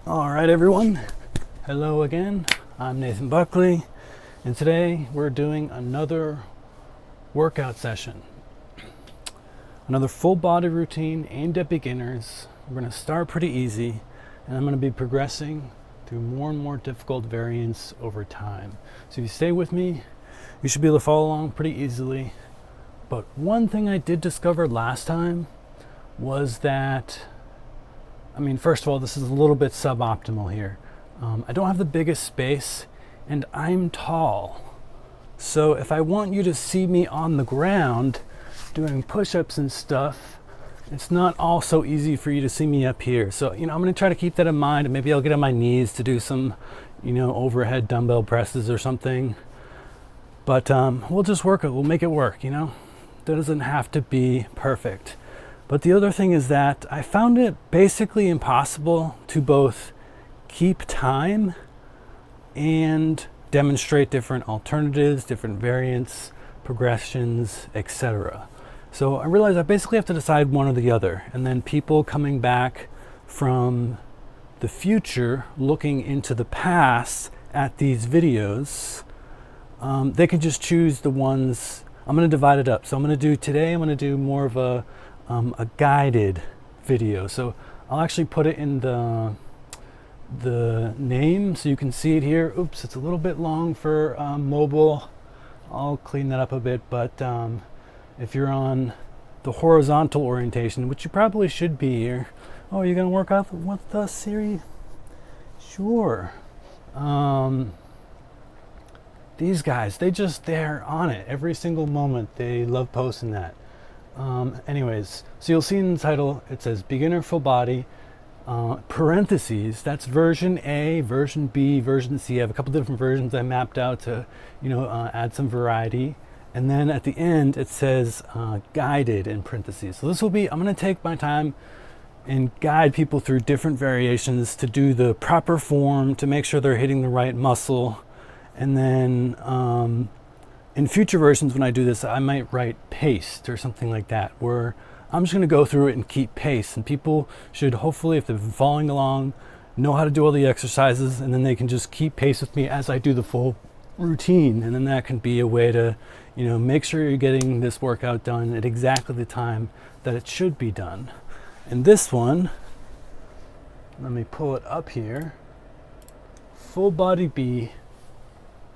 All right, everyone. Hello again. I'm Nathan Buckley, and today we're doing another workout session. Another full body routine aimed at beginners. We're going to start pretty easy, and I'm going to be progressing through more and more difficult variants over time. So if you stay with me, you should be able to follow along pretty easily. But one thing I did discover last time was that, first of all, this is a little bit suboptimal here. I don't have the biggest space, and I'm tall. So if I want you to see me on the ground doing push-ups and stuff, it's not all so easy for you to see me up here. So, I'm going to try to keep that in mind, and maybe I'll get on my knees to do some, overhead dumbbell presses or something. But we'll just work it. We'll make it work, That doesn't have to be perfect. But the other thing is that I found it basically impossible to both keep time and demonstrate different alternatives, different variants, progressions, etc. So I realized I basically have to decide one or the other. And then people coming back from the future, looking into the past at these videos, they can just choose the ones. I'm going to divide it up. So I'm going to do more of a guided video. So I'll actually put it in the name so you can see it here. Oops, it's a little bit long for mobile. I'll clean that up a bit, but if you're on the horizontal orientation, which you probably should be here. Oh, you're gonna work out with us, Siri? Sure. These guys, they're on it every single moment. They love posting that. Anyways, so you'll see in the title, it says beginner full body, parentheses, that's version A, version B, version C. I have a couple different versions I mapped out to, add some variety. And then at the end, it says guided in parentheses. So this will be, I'm going to take my time and guide people through different variations to do the proper form, to make sure they're hitting the right muscle. And then in future versions, when I do this, I might write paced or something like that, where I'm just going to go through it and keep pace. And people should hopefully, if they've been following along, know how to do all the exercises, and then they can just keep pace with me as I do the full routine. And then that can be a way to, make sure you're getting this workout done at exactly the time that it should be done. And this one, let me pull it up here. Full body B.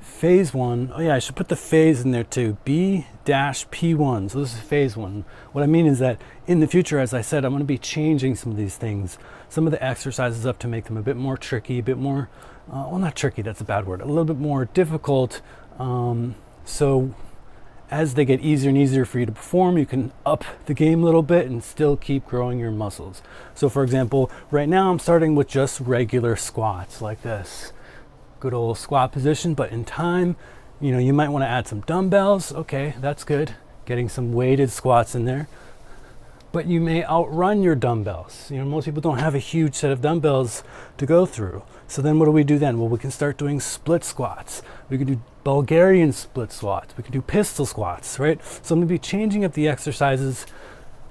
Phase 1, oh yeah, I should put the phase in there too, B-P1, so this is phase 1. What I mean is that in the future, as I said, I'm going to be changing some of these things, some of the exercises up to make them a bit more tricky, a bit more, well, not tricky, that's a bad word, a little bit more difficult. So as they get easier and easier for you to perform, you can up the game a little bit and still keep growing your muscles. So for example, right now I'm starting with just regular squats like this. Good old squat position, but in time, you might want to add some dumbbells. Okay, that's good. Getting some weighted squats in there. But you may outrun your dumbbells. Most people don't have a huge set of dumbbells to go through. So then what do we do then? Well, we can start doing split squats. We can do Bulgarian split squats. We can do pistol squats, right? So I'm going to be changing up the exercises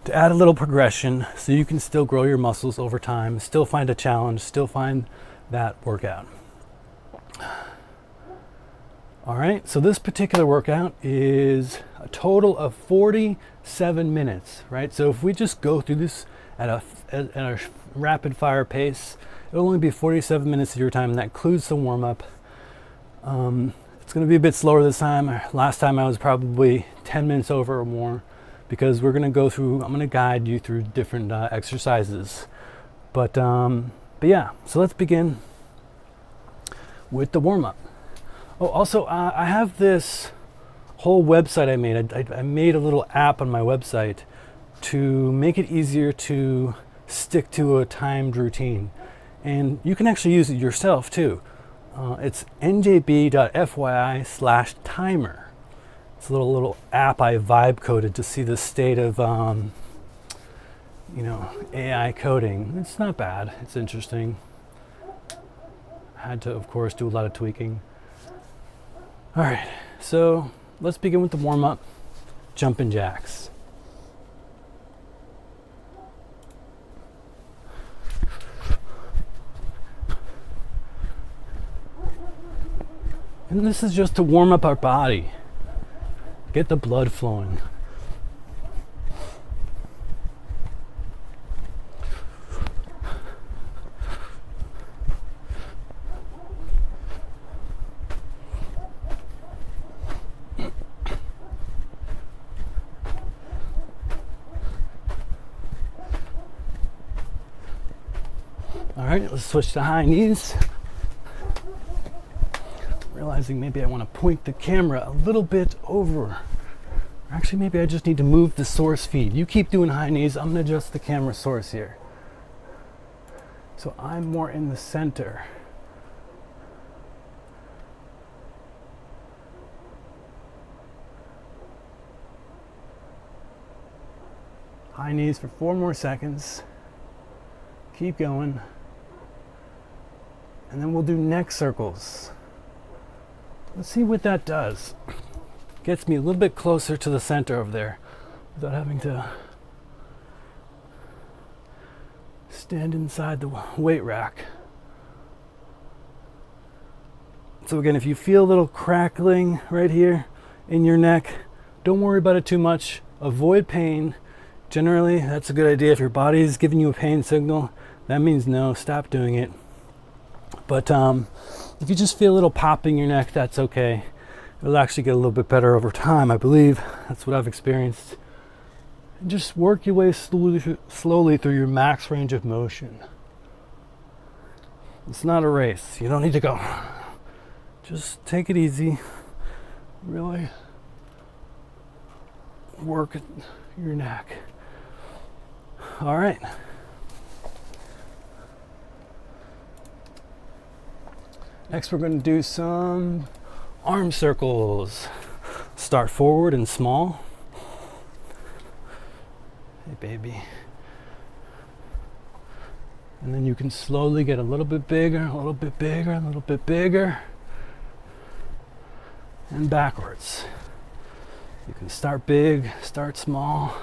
to add a little progression so you can still grow your muscles over time, still find a challenge, still find that workout. All right, so this particular workout is a total of 47 minutes, right? So if we just go through this at a rapid fire pace, it'll only be 47 minutes of your time, and that includes some warm up. It's going to be a bit slower this time. Last time I was probably 10 minutes over or more, because we're going to go through, I'm going to guide you through different exercises. But yeah, so let's begin with the warm up. Oh, also, I have this whole website I made. I made a little app on my website to make it easier to stick to a timed routine. And you can actually use it yourself too. It's njb.fyi/timer. It's a little app I vibe coded to see the state of AI coding. It's not bad. It's interesting. Had to, of course, do a lot of tweaking. All right, so let's begin with the warm-up, jumping jacks. And this is just to warm up our body, get the blood flowing. All right, let's switch to high knees. Realizing maybe I want to point the camera a little bit over. Actually, maybe I just need to move the source feed. You keep doing high knees. I'm going to adjust the camera source here. So I'm more in the center. High knees for 4 more seconds. Keep going. And then we'll do neck circles. Let's see what that does. Gets me a little bit closer to the center over there without having to stand inside the weight rack. So again, if you feel a little crackling right here in your neck, don't worry about it too much. Avoid pain. Generally, that's a good idea. If your body is giving you a pain signal, that means no, stop doing it. But if you just feel a little pop in your neck, that's okay. It'll actually get a little bit better over time, I believe. That's what I've experienced. And just work your way slowly through your max range of motion. It's not a race. You don't need to go. Just take it easy. Really work your neck. All right. Next, we're going to do some arm circles. Start forward and small. Hey, baby. And then you can slowly get a little bit bigger, a little bit bigger, a little bit bigger. And backwards. You can start big, start small,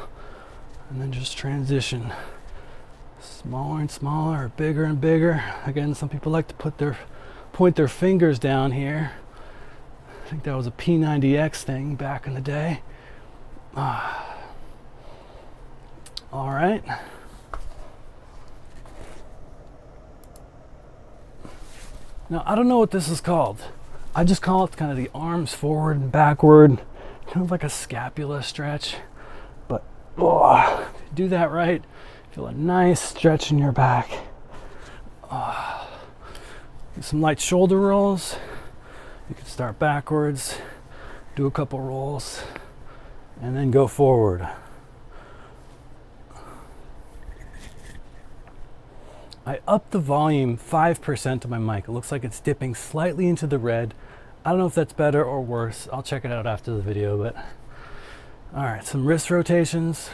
and then just transition. Smaller and smaller, or bigger and bigger. Again, some people like to point their fingers down here. I think that was a P90X thing back in the day. All right. Now, I don't know what this is called. I just call it kind of the arms forward and backward, kind of like a scapula stretch. But do that right, feel a nice stretch in your back. Do some light shoulder rolls. You can start backwards, do a couple rolls, and then go forward. I upped the volume 5% of my mic. It looks like it's dipping slightly into the red. I don't know if that's better or worse. I'll check it out after the video, but all right, some wrist rotations.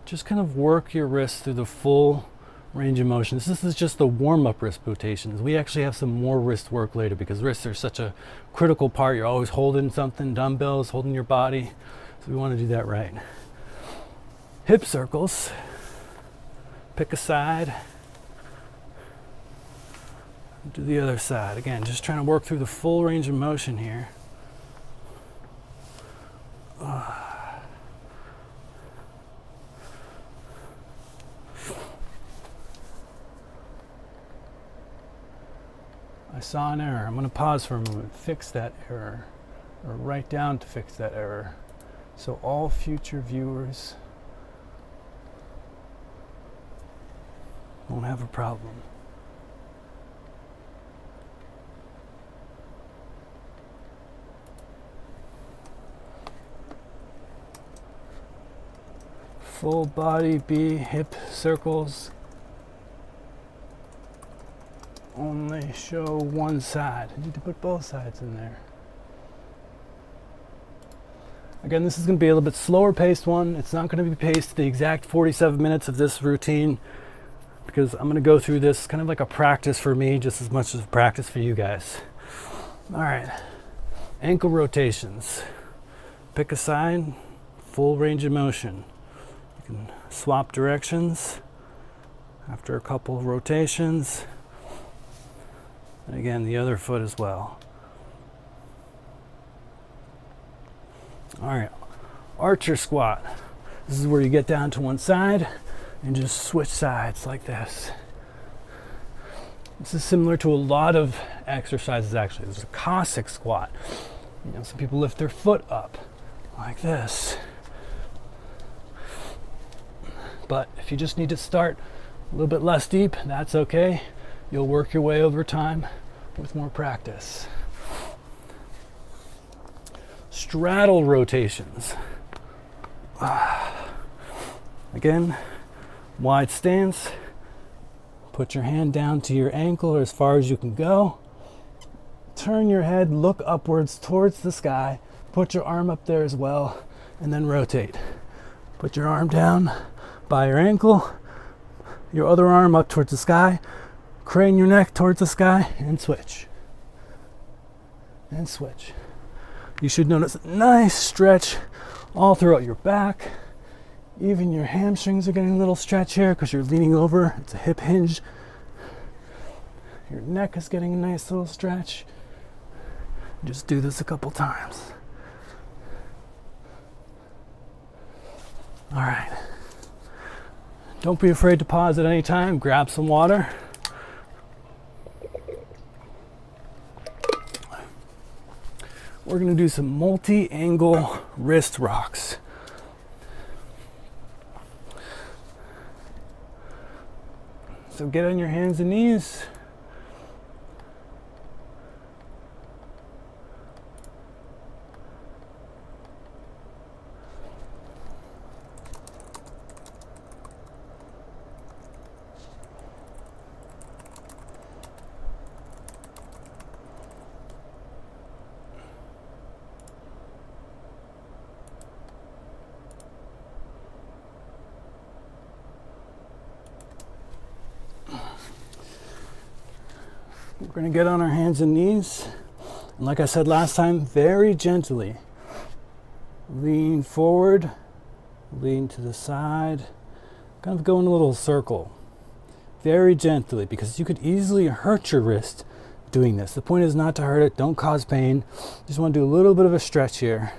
Just kind of work your wrists through the full range of motion. This is just the warm-up wrist rotations. We actually have some more wrist work later because wrists are such a critical part. You're always holding something, dumbbells, holding your body. So we want to do that right. Hip circles. Pick a side. Do the other side. Again, just trying to work through the full range of motion here. I saw an error. I'm going to pause for a moment, fix that error, or write down to fix that error. So all future viewers won't have a problem. Full body B hip circles. Only show one side. I need to put both sides in there. Again, this is going to be a little bit slower paced one. It's not going to be paced the exact 47 minutes of this routine because I'm going to go through this kind of like a practice for me just as much as a practice for you guys. All right, ankle rotations. Pick a side, full range of motion. You can swap directions after a couple of rotations. And again, the other foot as well. All right, archer squat. This is where you get down to one side and just switch sides like this. This is similar to a lot of exercises actually. There's a Cossack squat. You know, some people lift their foot up like this. But if you just need to start a little bit less deep, that's okay. You'll work your way over time with more practice. Straddle rotations. Again, wide stance. Put your hand down to your ankle or as far as you can go. Turn your head, look upwards towards the sky. Put your arm up there as well, and then rotate. Put your arm down by your ankle, your other arm up towards the sky, crane your neck towards the sky, and switch. And switch. You should notice a nice stretch all throughout your back. Even your hamstrings are getting a little stretch here because you're leaning over. It's a hip hinge. Your neck is getting a nice little stretch. Just do this a couple times. All right. Don't be afraid to pause at any time. Grab some water. We're going to do some multi-angle wrist rocks. So get on your hands and knees. We're going to get on our hands and knees. And like I said last time, very gently. Lean forward, lean to the side, kind of go in a little circle. Very gently, because you could easily hurt your wrist doing this. The point is not to hurt it, don't cause pain. Just want to do a little bit of a stretch here.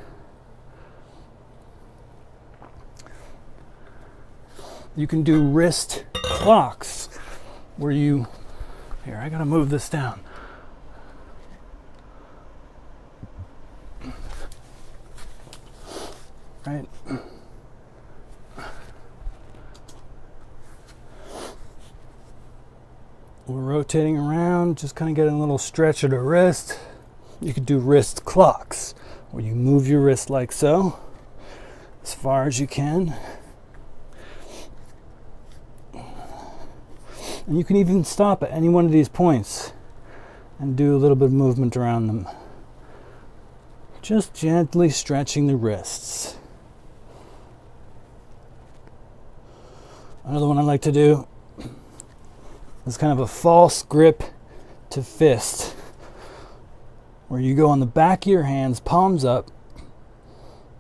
You can do wrist clocks, where you, here, I gotta move this down. Right. We're rotating around, just kind of getting a little stretch at the wrist. You could do wrist clocks, where you move your wrist like so, as far as you can. And you can even stop at any one of these points and do a little bit of movement around them. Just gently stretching the wrists. Another one I like to do is kind of a false grip to fist, where you go on the back of your hands, palms up,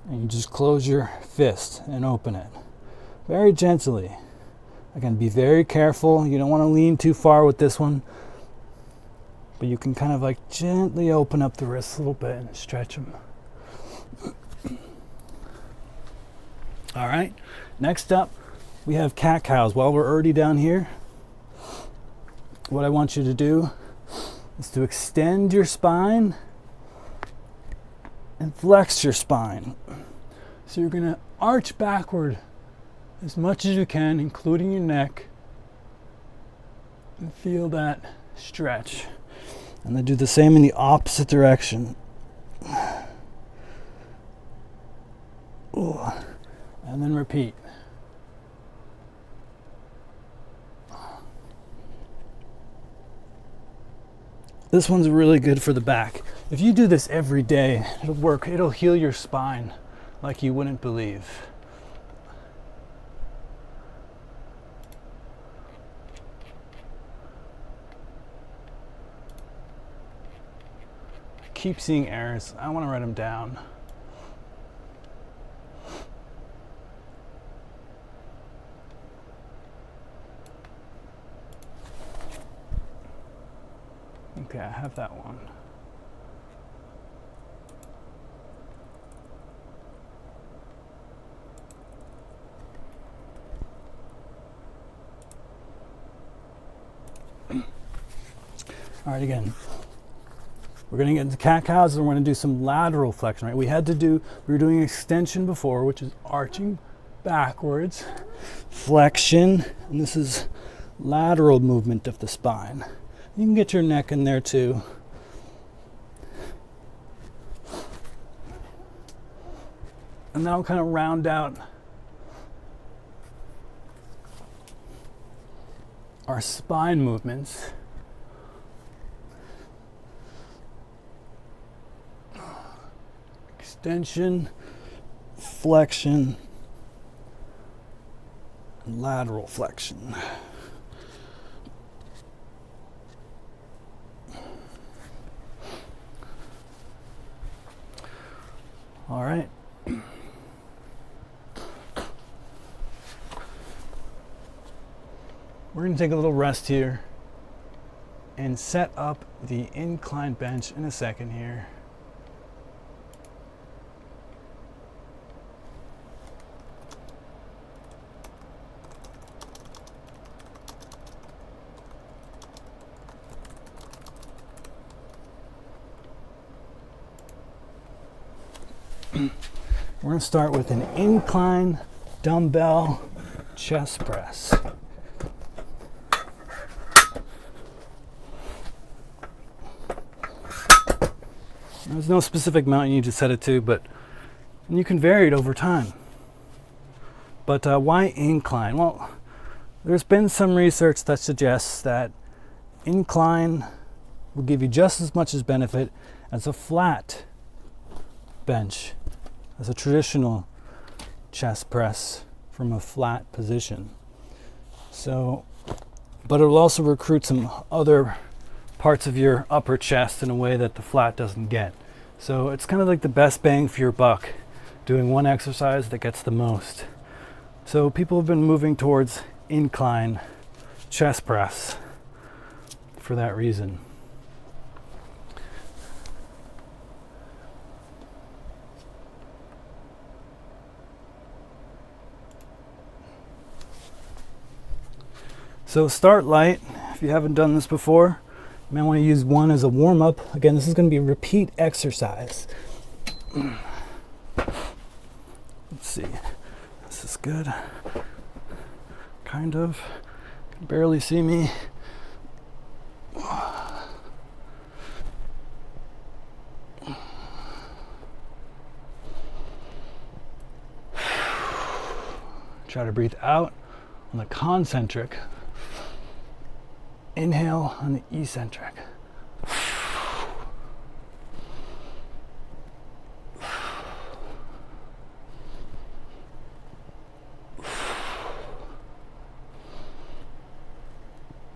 and you just close your fist and open it. Very gently. Again, be very careful. You don't want to lean too far with this one, but you can kind of like gently open up the wrists a little bit and stretch them. All right, next up, we have cat-cows. While we're already down here, what I want you to do is to extend your spine and flex your spine. So you're gonna arch backward as much as you can, including your neck, and feel that stretch. And then do the same in the opposite direction. Ooh. And then repeat. This one's really good for the back. If you do this every day, it'll work. It'll heal your spine like you wouldn't believe. Keep seeing errors. I want to write them down. Okay, I have that one. All right, again, we're going to get into cat-cows and we're going to do some lateral flexion, right? We were doing extension before, which is arching backwards, flexion, and this is lateral movement of the spine. You can get your neck in there too. And now kind of round out our spine movements. Extension, flexion, and lateral flexion. All right. We're going to take a little rest here and set up the incline bench in a second here. We're going to start with an incline dumbbell chest press. There's no specific amount you need to set it to, but you can vary it over time. But why incline? Well, there's been some research that suggests that incline will give you just as much as benefit as a flat bench, as a traditional chest press from a flat position. So, but it will also recruit some other parts of your upper chest in a way that the flat doesn't get. So it's kind of like the best bang for your buck, doing one exercise that gets the most. So people have been moving towards incline chest press for that reason. So start light. If you haven't done this before, you might want to use one as a warm-up. Again, this is going to be a repeat exercise. Let's see. This is good. Kind of. You can barely see me. Try to breathe out on the concentric. Inhale on the eccentric.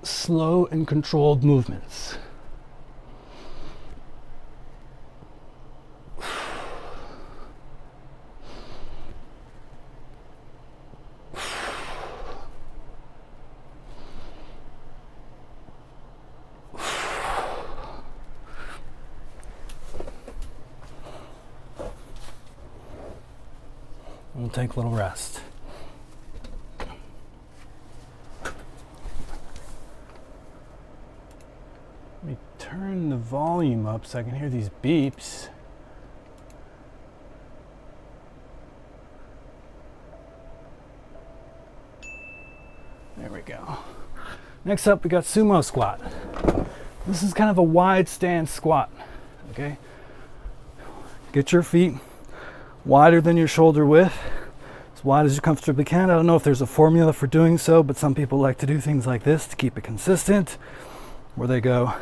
Slow and controlled movements. We'll take a little rest. Let me turn the volume up so I can hear these beeps. There we go. Next up, we got sumo squat. This is kind of a wide stance squat, okay? Get your feet wider than your shoulder width, as wide as you comfortably can. I don't know if there's a formula for doing so, but some people like to do things like this to keep it consistent, where they go,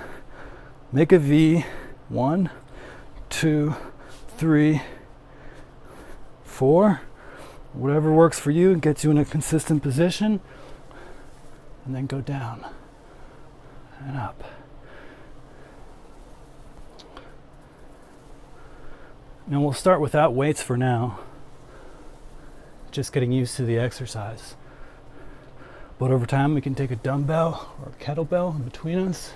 make a V, 1, 2, 3, 4, whatever works for you and gets you in a consistent position, and then go down and up. Now we'll start without weights for now, just getting used to the exercise. But over time we can take a dumbbell or a kettlebell in between us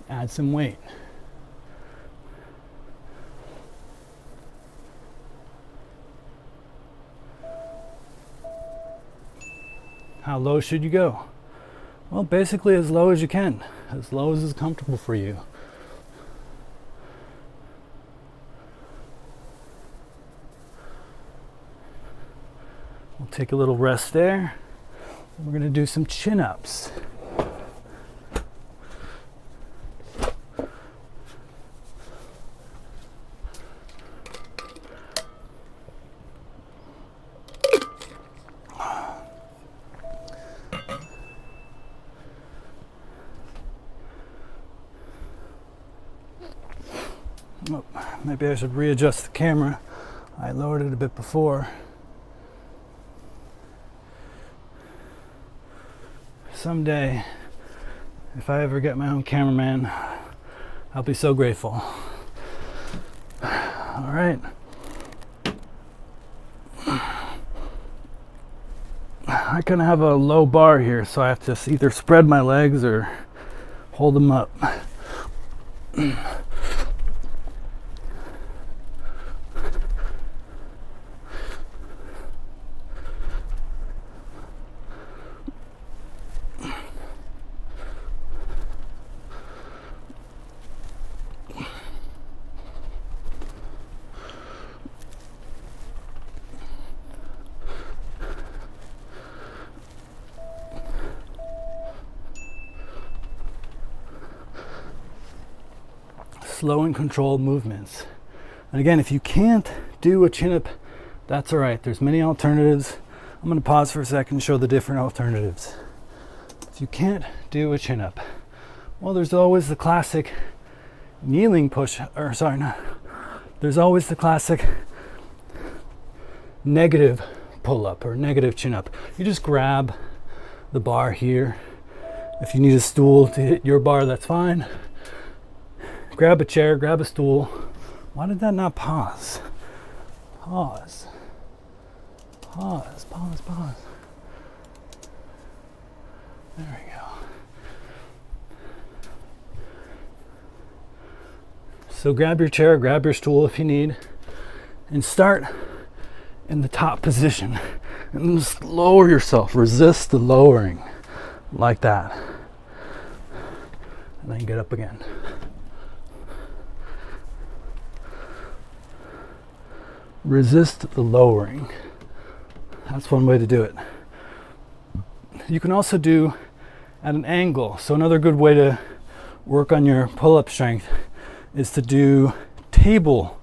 Add some weight. How low should you go? Well, basically as low as you can, as low as is comfortable for you. We'll take a little rest there. We're going to do some chin-ups. Oh, maybe I should readjust the camera. I lowered it a bit before. Someday, if I ever get my own cameraman, I'll be so grateful. All right. I kind of have a low bar here, so I have to either spread my legs or hold them up. Slow and controlled movements. And again, if you can't do a chin-up, that's all right. There's many alternatives. I'm going to pause for a second and show the different alternatives. If you can't do a chin-up, well, there's always the classic kneeling push, or sorry, no. There's always the classic negative pull-up or negative chin-up. You just grab the bar here. If you need a stool to hit your bar, that's fine. Grab a chair, grab a stool. Why did that not pause? Pause. Pause, pause, pause. There we go. So grab your chair, grab your stool if you need, and start in the top position. And just lower yourself, resist the lowering, like that. And then get up again. Resist the lowering. That's one way to do it. You can also do at an angle. So another good way to work on your pull-up strength is to do table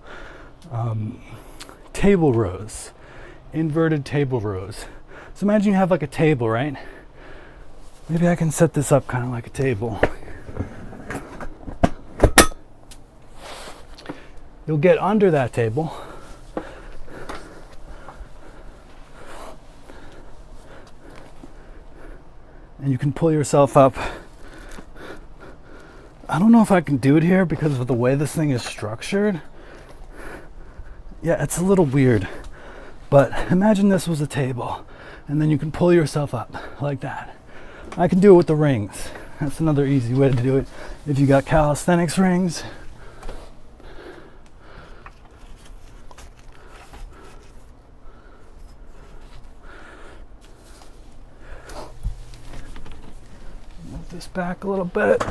rows, inverted table rows. So imagine you have like a table, right? Maybe I can set this up kind of like a table. You'll get under that table. And you can pull yourself up. I don't know if I can do it here because of the way this thing is structured. Yeah, it's a little weird. But imagine this was a table, and then you can pull yourself up like that. I can do it with the rings. That's another easy way to do it. If you got calisthenics rings. Move this back a little bit.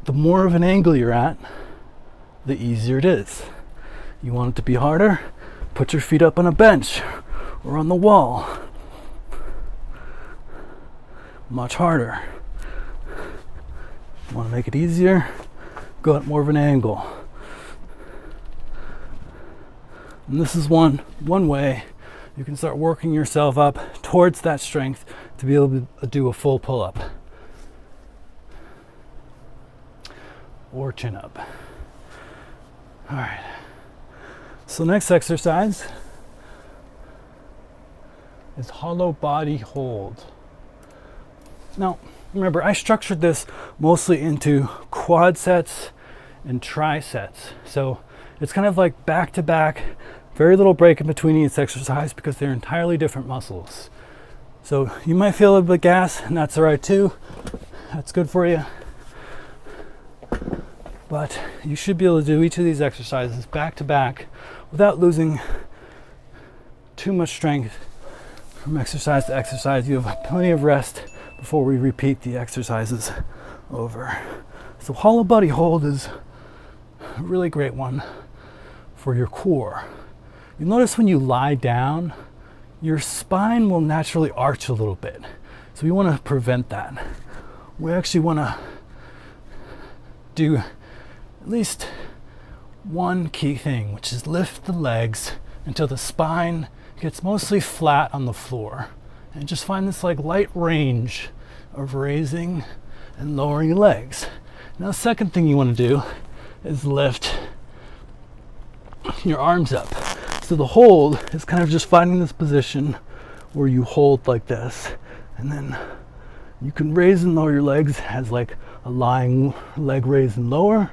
The more of an angle you're at, the easier it is. You want it to be harder? Put your feet up on a bench or on the wall. Much harder. Want to make it easier? Go at more of an angle. And this is one way you can start working yourself up towards that strength to be able to do a full pull-up. Or chin up. All right. So next exercise is hollow body hold. Now, remember, I structured this mostly into quad sets and tri sets. So it's kind of like back to back, very little break in between each exercise because they're entirely different muscles. So you might feel a little bit gas, and that's all right too. That's good for you. But you should be able to do each of these exercises back to back without losing too much strength from exercise to exercise. You have plenty of rest before we repeat the exercises over. So hollow body hold is a really great one for your core. You'll notice when you lie down, your spine will naturally arch a little bit. So we want to prevent that. We actually want to do at least one key thing, which is lift the legs until the spine gets mostly flat on the floor. And just find this like light range of raising and lowering your legs. Now the second thing you want to do is lift your arms up. So the hold is kind of just finding this position where you hold like this, and then you can raise and lower your legs as like a lying leg raise and lower,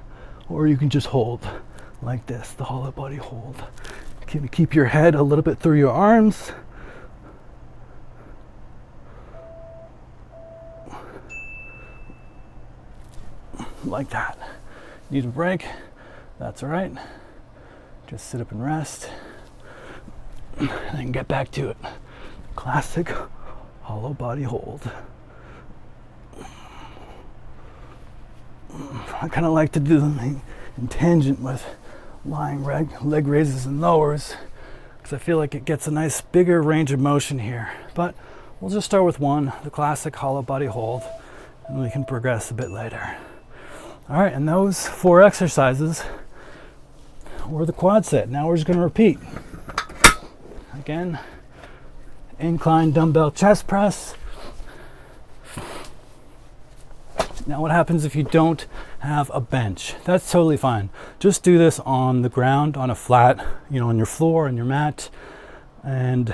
or you can just hold like this, the hollow body hold. Keep your head a little bit through your arms. Like that. Need a break? That's all right. Just sit up and rest, and then get back to it. Classic hollow body hold. I kind of like to do them in tangent with lying leg raises and lowers because I feel like it gets a nice bigger range of motion here. But we'll just start with one, the classic hollow body hold, and we can progress a bit later. All right, and those 4 exercises were the quad set. Now we're just going to repeat. Again, incline dumbbell chest press. Now what happens if you don't have a bench? That's totally fine. Just do this on the ground, on a flat, on your floor, on your mat, and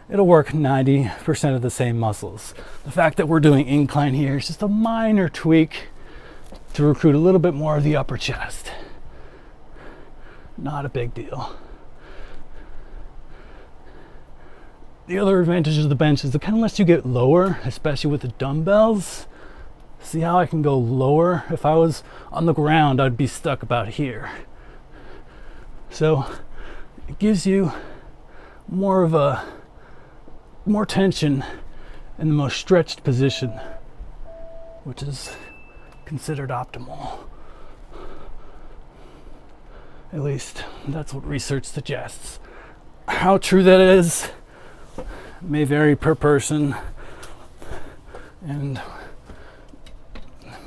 it'll work 90% of the same muscles. The fact that we're doing incline here is just a minor tweak to recruit a little bit more of the upper chest. Not a big deal. The other advantage of the bench is it kind of lets you get lower, especially with the dumbbells. See how I can go lower? If I was on the ground, I'd be stuck about here. So it gives you more tension in the most stretched position, which is considered optimal. At least that's what research suggests. How true that is may vary per person, and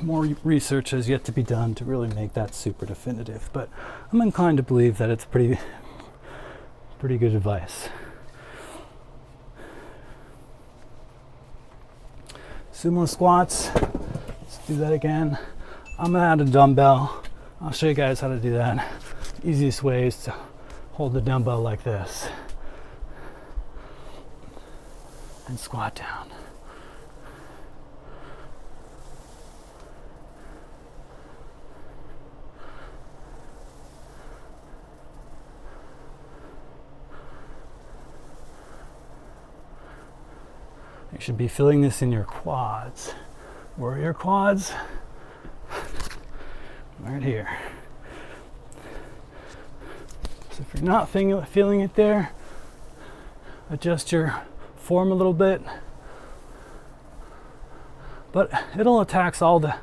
more research has yet to be done to really make that super definitive, but I'm inclined to believe that it's pretty good advice. Sumo squats, let's do that again. I'm gonna add a dumbbell. I'll show you guys how to do that. Easiest way is to hold the dumbbell like this and squat down. You should be feeling this in your quads. Where are your quads? Right here. So if you're not feeling it there, adjust your form a little bit, but it'll attack all the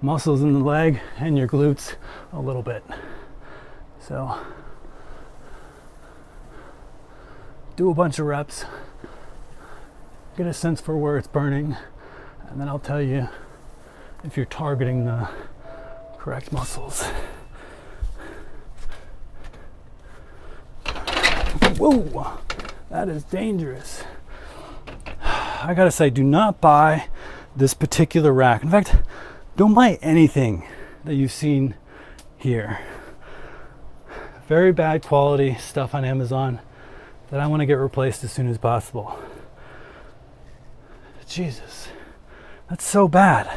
muscles in the leg and your glutes a little bit. So do a bunch of reps, get a sense for where it's burning, and then I'll tell you if you're targeting the correct muscles. Whoa, that is dangerous. I gotta say, do not buy this particular rack. In fact, don't buy anything that you've seen here. Very bad quality stuff on Amazon that I want to get replaced as soon as possible. Jesus, that's so bad.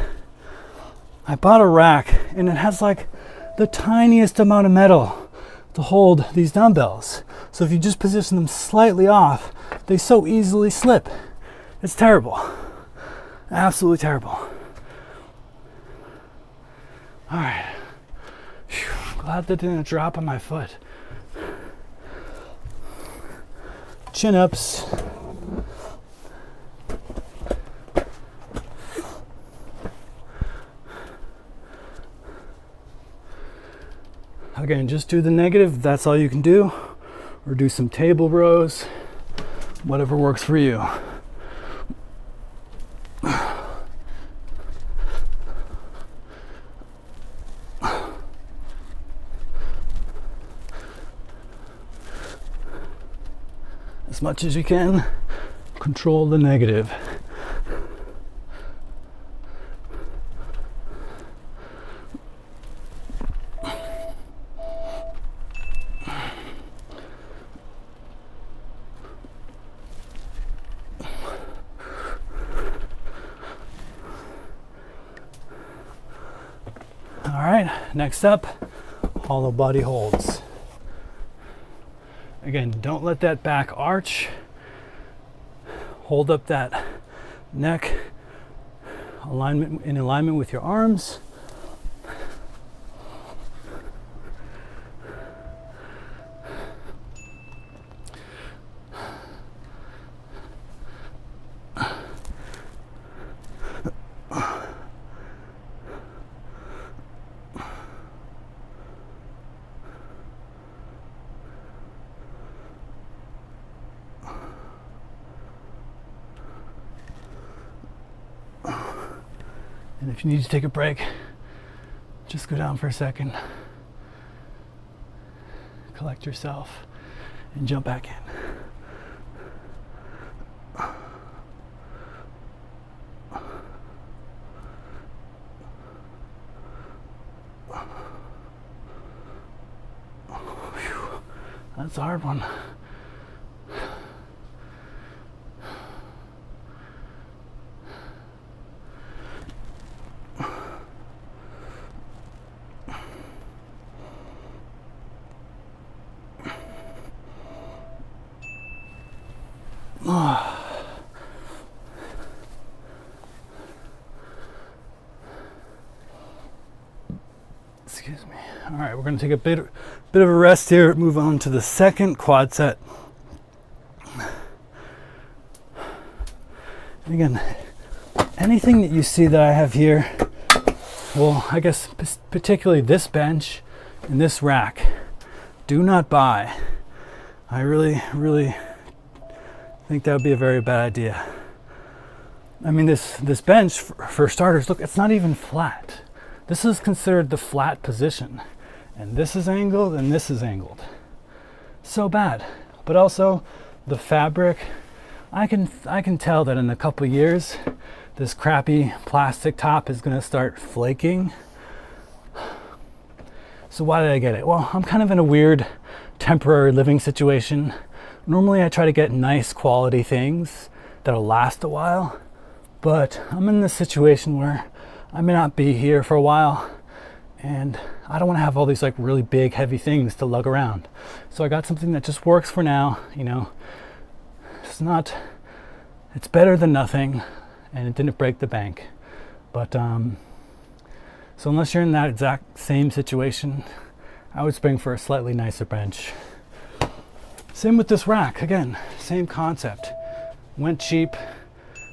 I bought a rack and it has like the tiniest amount of metal to hold these dumbbells. So if you just position them slightly off, they so easily slip. It's terrible. Absolutely terrible. All right. Whew. Glad that didn't drop on my foot. Chin ups. Again, just do the negative. That's all you can do. Or do some table rows. Whatever works for you. As much as you can, control the negative. All right, next up, hollow body holds. Again, don't let that back arch. Hold up that neck in alignment with your arms. And if you need to take a break, just go down for a second, collect yourself, and jump back in. Whew. That's a hard one. Excuse me. All right, we're going to take a bit of a rest here, move on to the second quad set. And again, anything that you see that I have here, well, I guess particularly this bench and this rack, do not buy. I really think that would be a very bad idea. I mean, this bench, for starters, look, it's not even flat. This is considered the flat position. And this is angled and this is angled. So bad. But also, the fabric, I can tell that in a couple years, this crappy plastic top is gonna start flaking. So why did I get it? Well, I'm kind of in a weird temporary living situation. Normally I try to get nice quality things that'll last a while, but I'm in this situation where I may not be here for a while and I don't want to have all these like really big heavy things to lug around. So I got something that just works for now, you know. It's better than nothing and it didn't break the bank. But so unless you're in that exact same situation, I would spring for a slightly nicer bench. Same with this rack, again, same concept. Went cheap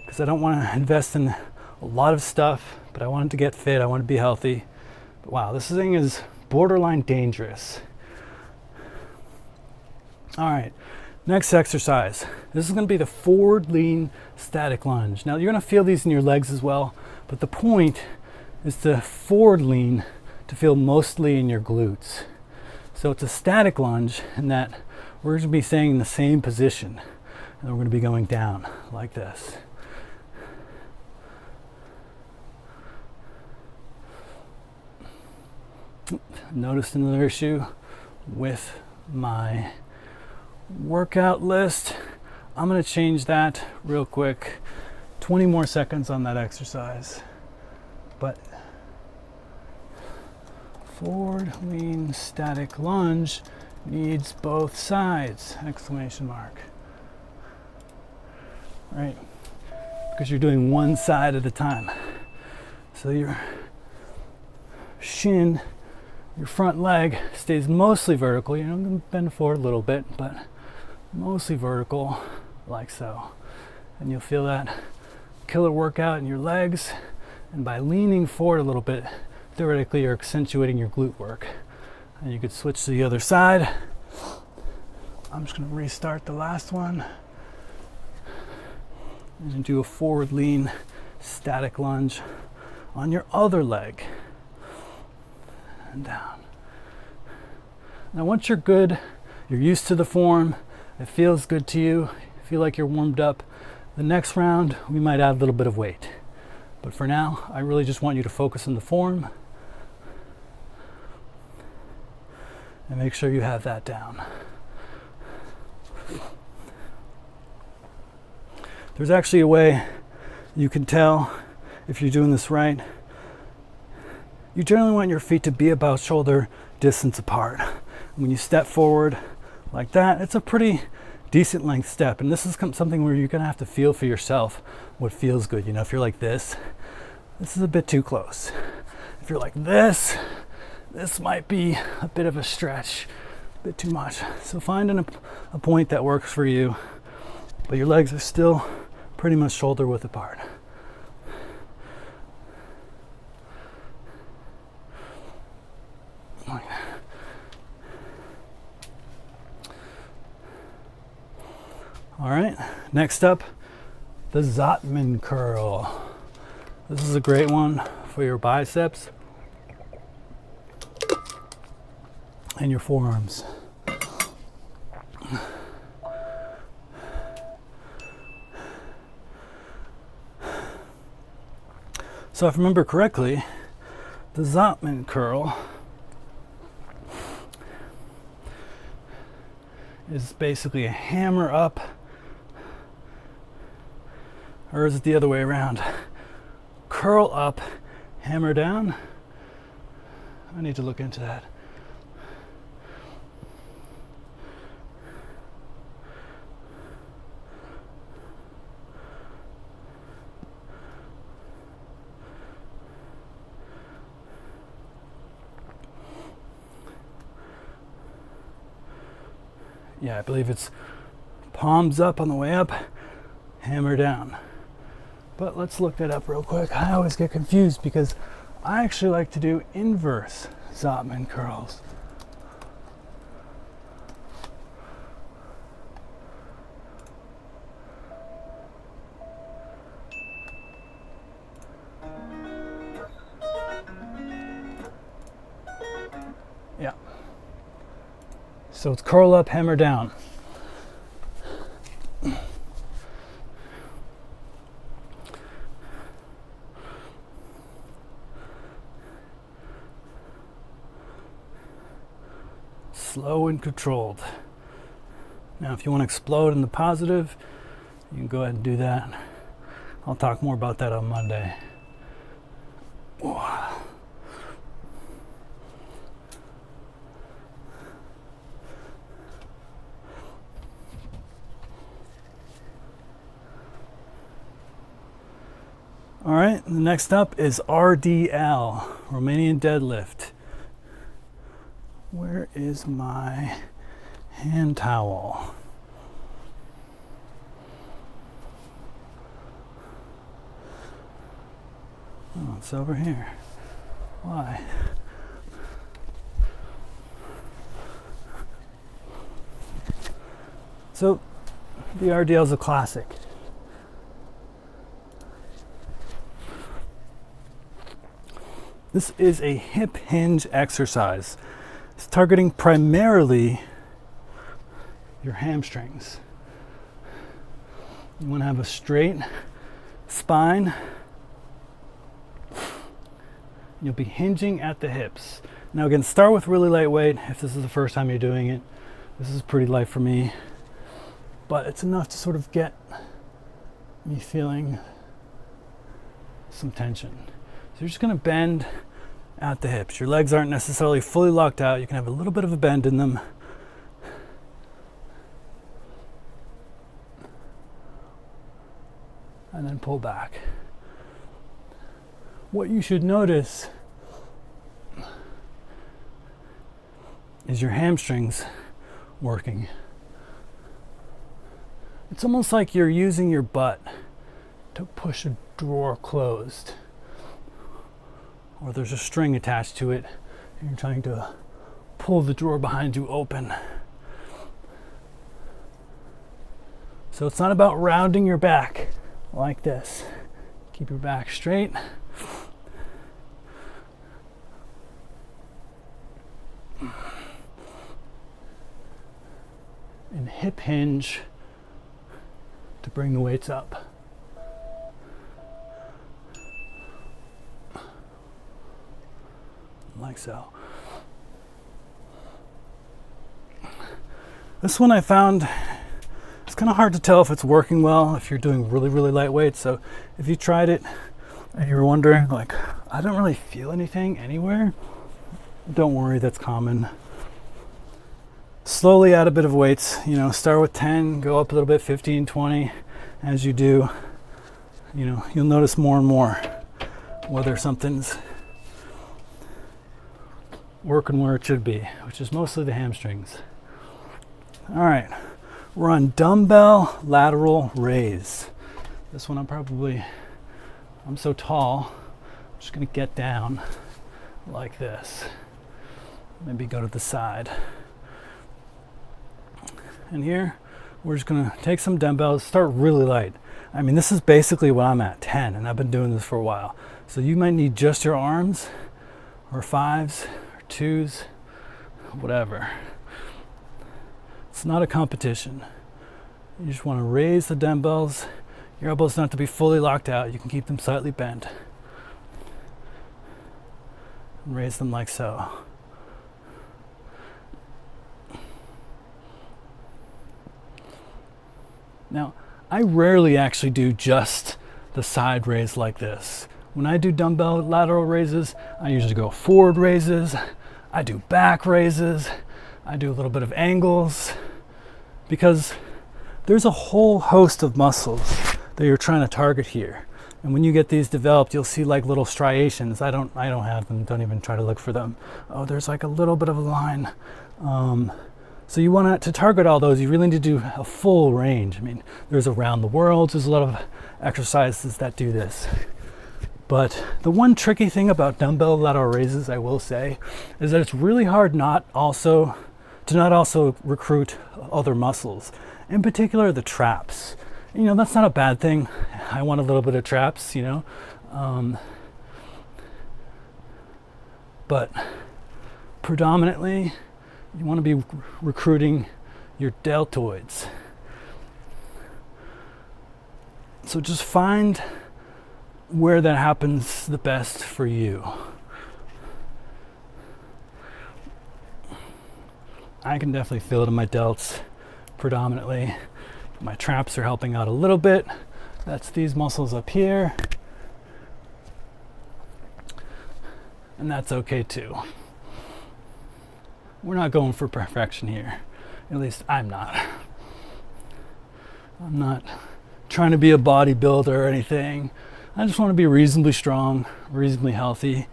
because I don't want to invest in a lot of stuff, but I wanted to get fit, I want to be healthy. But wow, this thing is borderline dangerous. All right, next exercise. This is going to be the forward lean static lunge. Now you're going to feel these in your legs as well, but the point is to forward lean to feel mostly in your glutes. So it's a static lunge in that we're going to be staying in the same position and we're going to be going down like this. Noticed another issue with my workout list. I'm going to change that real quick. 20 more seconds on that exercise. But Forward lean static lunge needs both sides, exclamation mark. Right, because you're doing one side at a time. So your shin, your front leg stays mostly vertical. You're going to bend forward a little bit, but mostly vertical, like so. And you'll feel that killer workout in your legs. And by leaning forward a little bit, theoretically you're accentuating your glute work. And you could switch to the other side. I'm just going to restart the last one. And do a forward lean static lunge on your other leg. And down. Now once you're good, you're used to the form, it feels good to you, feel like you're warmed up, the next round we might add a little bit of weight. But for now, I really just want you to focus on the form and make sure you have that down. There's actually a way you can tell if you're doing this right. You generally want your feet to be about shoulder distance apart. When you step forward like that, it's a pretty decent length step. And this is something where you're gonna have to feel for yourself what feels good. You know, if you're like this is a bit too close. If you're like this might be a bit of a stretch, a bit too much. So find a point that works for you, but your legs are still pretty much shoulder width apart. Like that. All right, next up, the Zotman curl. This is a great one for your biceps and your forearms. So if I remember correctly, the Zotman curl is basically a hammer up, or is it the other way around? Curl up, hammer down. I need to look into that. Yeah, I believe it's palms up on the way up, hammer down. But let's look that up real quick. I always get confused because I actually like to do inverse Zotman curls. Yeah. So it's curl up, hammer down. Slow and controlled. Now, if you want to explode in the positive, you can go ahead and do that. I'll talk more about that on Monday. Whoa. All right, the next up is RDL, Romanian deadlift. Where is my hand towel? Oh, it's over here. Why? So, the RDL is a classic. This is a hip hinge exercise. It's targeting primarily your hamstrings. You want to have a straight spine. You'll be hinging at the hips. Now again, start with really lightweight if this is the first time you're doing it. This is pretty light for me, but it's enough to sort of get me feeling some tension. So you're just going to bend at the hips. Your legs aren't necessarily fully locked out. You can have a little bit of a bend in them. And then pull back. What you should notice is your hamstrings working. It's almost like you're using your butt to push a drawer closed, or there's a string attached to it and you're trying to pull the drawer behind you open. So it's not about rounding your back like this. Keep your back straight. And hip hinge to bring the weights up. Like so. This one I found, it's kind of hard to tell if it's working well if you're doing really, really light weights. So if you tried it and you were wondering, like, I don't really feel anything anywhere, don't worry, that's common. Slowly add a bit of weights, you know, start with 10, go up a little bit, 15, 20. As you do, you know, you'll notice more and more whether something's working where it should be, which is mostly the hamstrings. All right, we're on dumbbell lateral raise. This one I'm so tall, I'm just gonna get down like this. Maybe go to the side. And here, we're just gonna take some dumbbells, start really light. I mean, this is basically what I'm at, 10, and I've been doing this for a while. So you might need just your arms, or 5s, or 2s, whatever. It's not a competition. You just wanna raise the dumbbells. Your elbows don't have to be fully locked out. You can keep them slightly bent. And raise them like so. Now, I rarely actually do just the side raise like this. When I do dumbbell lateral raises, I usually go forward raises, I do back raises, I do a little bit of angles, because there's a whole host of muscles that you're trying to target here. And when you get these developed, you'll see like little striations. I don't have them, don't even try to look for them. Oh, there's like a little bit of a line. So you want to target all those, you really need to do a full range. I mean, there's around the world, there's a lot of exercises that do this. But the one tricky thing about dumbbell lateral raises, I will say, is that it's really hard to not also recruit other muscles, in particular the traps. You know, that's not a bad thing. I want a little bit of traps, you know. But predominantly, you want to be recruiting your deltoids. So just find where that happens the best for you. I can definitely feel it in my delts predominantly. My traps are helping out a little bit. That's these muscles up here. And that's okay too. We're not going for perfection here. At least I'm not. I'm not trying to be a bodybuilder or anything. I just want to be reasonably strong, reasonably healthy.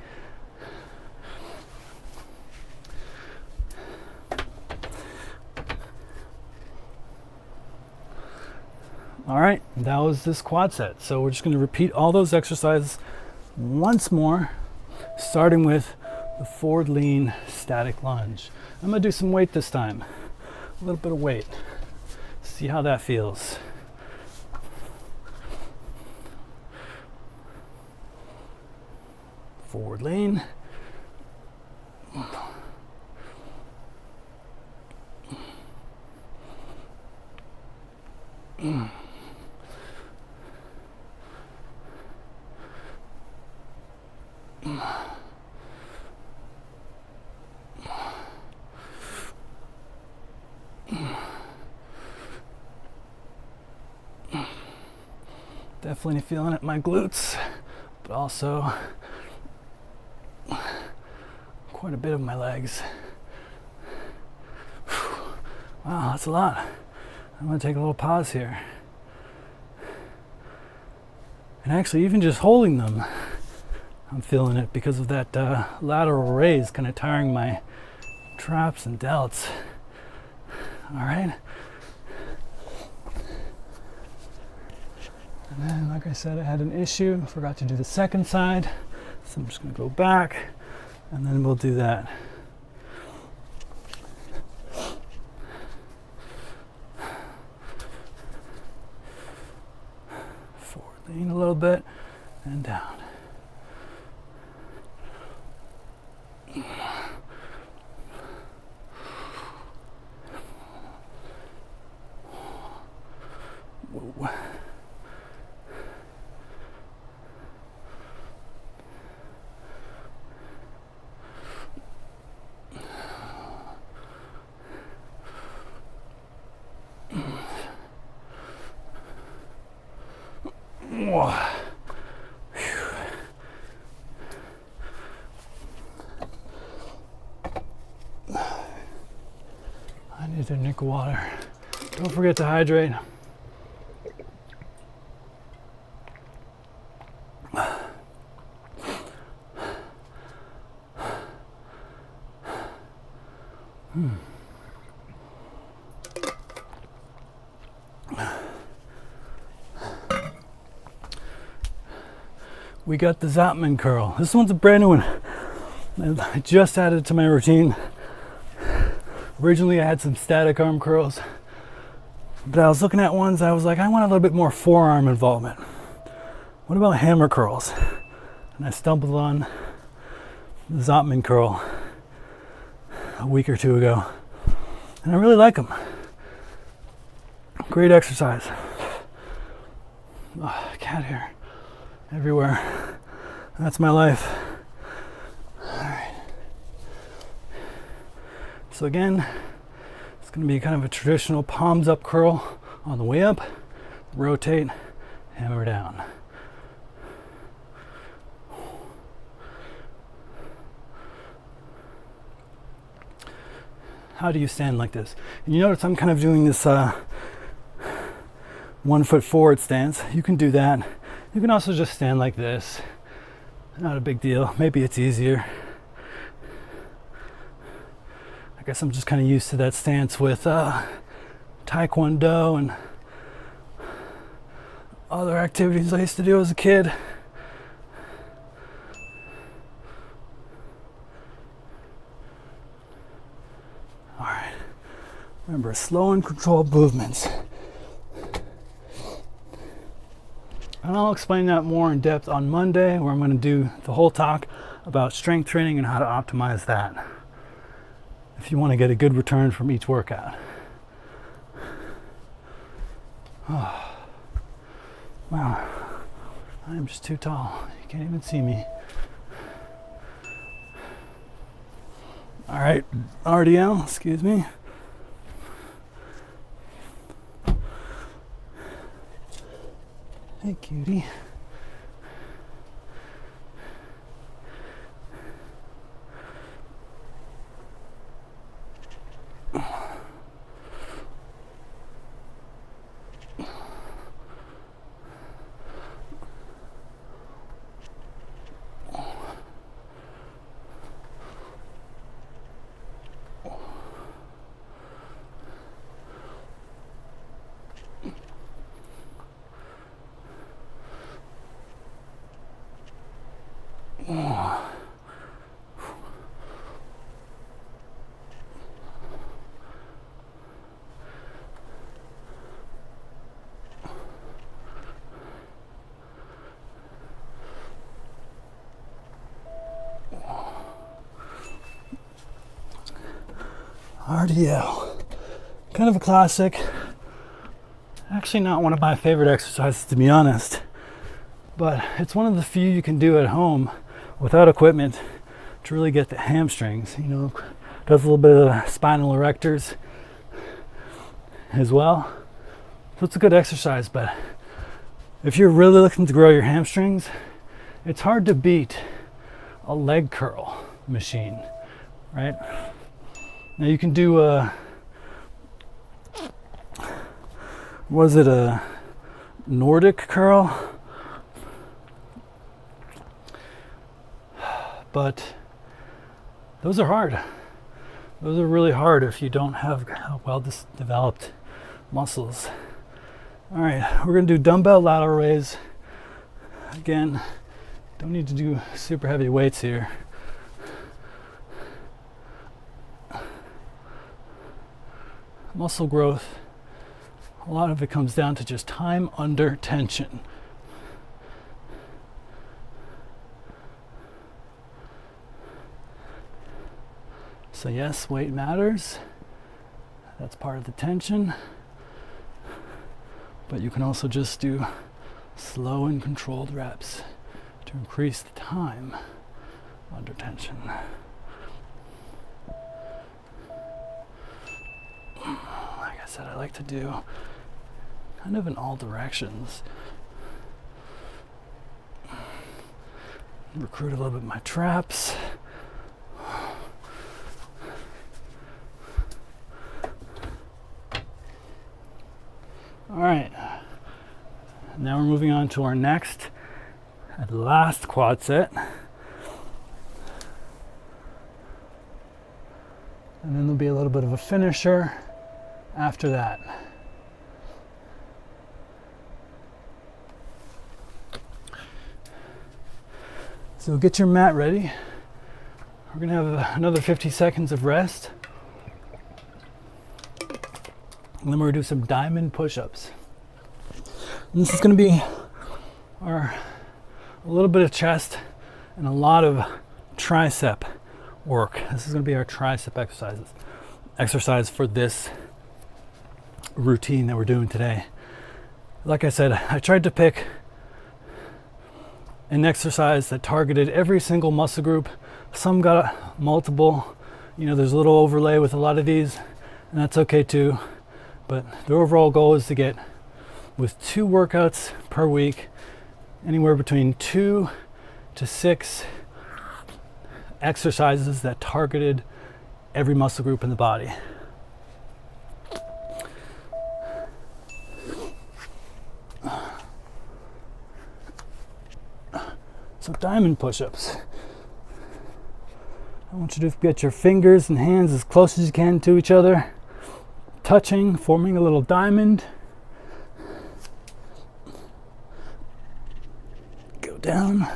All right, that was this quad set. So we're just going to repeat all those exercises once more, starting with the forward lean static lunge. I'm going to do some weight this time, a little bit of weight. See how that feels. Forward lean. Definitely feeling it in my glutes, but also quite a bit of my legs. Wow, that's a lot. I'm going to take a little pause here. And actually, even just holding them, I'm feeling it because of that lateral raise kind of tiring my traps and delts. All right. And then, like I said, I had an issue. Forgot to do the second side. So I'm just going to go back and then we'll do that. Forward lean a little bit and down. Whoa. I need to drink water. Don't forget to hydrate. We got the Zotman curl. This one's a brand new one. I just added it to my routine. Originally I had some static arm curls, but I was looking at ones, I was like, I want a little bit more forearm involvement. What about hammer curls? And I stumbled on the Zotman curl a week or two ago, and I really like them. Great exercise. Oh, cat hair everywhere. That's my life. All right. So again, it's going to be kind of a traditional palms up curl on the way up, rotate, hammer down. How do you stand like this? And you notice I'm kind of doing this 1 foot forward stance. You can do that. You can also just stand like this. Not a big deal. Maybe it's easier. I guess I'm just kind of used to that stance with Taekwondo and other activities I used to do as a kid. All right. Remember, slow and controlled movements. And I'll explain that more in depth on Monday, where I'm going to do the whole talk about strength training and how to optimize that if you want to get a good return from each workout. Oh, wow, I am just too tall. You can't even see me. All right, RDL, excuse me. Hey, cutie. RDL, kind of a classic. Actually not one of my favorite exercises, to be honest, but it's one of the few you can do at home without equipment to really get the hamstrings. You know, does a little bit of spinal erectors as well. So it's a good exercise, but if you're really looking to grow your hamstrings, it's hard to beat a leg curl machine. right? Now you can do was it a Nordic curl? But those are hard. Those are really hard if you don't have well developed muscles. All right, we're gonna do dumbbell lateral raise. Again, don't need to do super heavy weights here. Muscle growth, a lot of it comes down to just time under tension. So yes, weight matters. That's part of the tension. But you can also just do slow and controlled reps to increase the time under tension. Like I said, I like to do kind of in all directions. Recruit a little bit my traps. All right, now we're moving on to our next and last quad set. And then there'll be a little bit of a finisher after that. So get your mat ready. We're gonna have another 50 seconds of rest. And then we're gonna do some diamond push-ups. And this is gonna be a little bit of chest and a lot of tricep work. This is gonna be our tricep exercise for this routine that we're doing today. Like I said, I tried to pick an exercise that targeted every single muscle group. Some got multiple, there's a little overlay with a lot of these, and that's okay too. But the overall goal is to get, with 2 workouts per week, anywhere between 2 to 6 exercises that targeted every muscle group in the body. So diamond push-ups. I want you to get your fingers and hands as close as you can to each other, touching, forming a little diamond. Go down,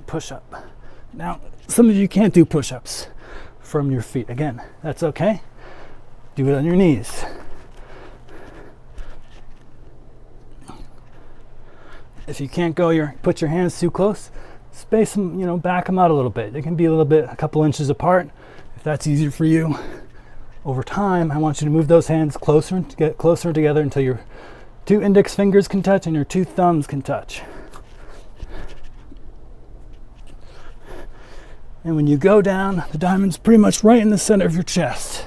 push up. Now, some of you can't do push-ups from your feet. Again, that's okay. Do it on your knees. If you can't put your hands too close, space them, back them out a little bit. They can be a couple inches apart if that's easier for you. Over time, I want you to move those hands closer, to get closer together until your 2 index fingers can touch and your 2 thumbs can touch. And when you go down, the diamond's pretty much right in the center of your chest.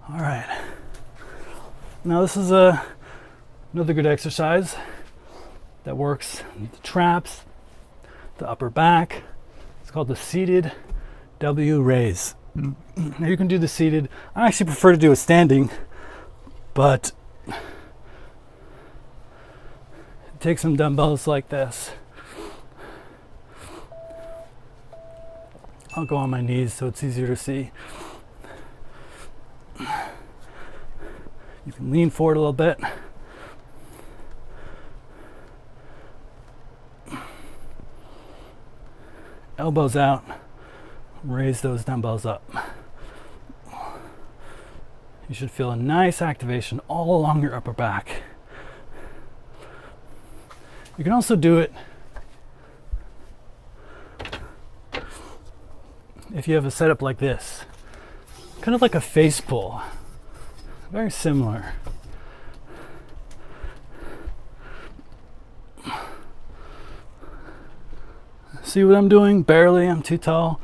All right. Now this is another good exercise that works the traps, the upper back. It's called the seated W raise. Now you can do the seated. I actually prefer to do it standing, but take some dumbbells like this. I'll go on my knees so it's easier to see. You can lean forward a little bit. Elbows out. Raise those dumbbells up. You should feel a nice activation all along your upper back. You can also do it if you have a setup like this, kind of like a face pull. Very similar. See what I'm doing? Barely. I'm too tall,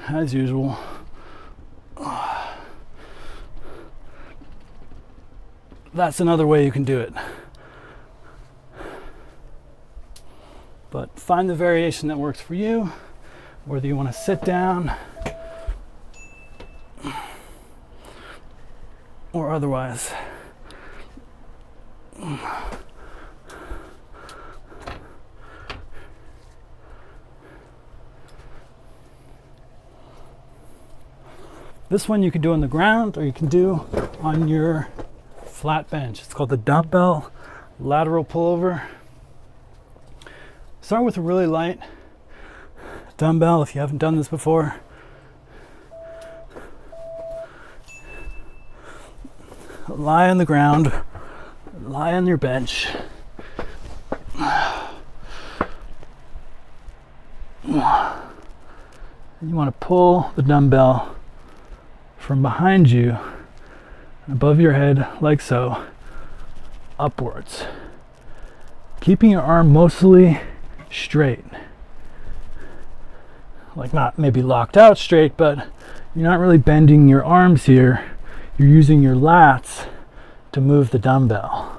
as usual. that's another way you can do it. But find the variation that works for you, whether you want to sit down or otherwise. This one you can do on the ground, or you can do on your flat bench. It's called the dumbbell lateral pullover. Start with a really light dumbbell if you haven't done this before. Lie on the ground, lie on your bench. And you want to pull the dumbbell from behind you, above your head, like so, upwards. Keeping your arm mostly straight. Like not maybe locked out straight, but you're not really bending your arms here. You're using your lats to move the dumbbell.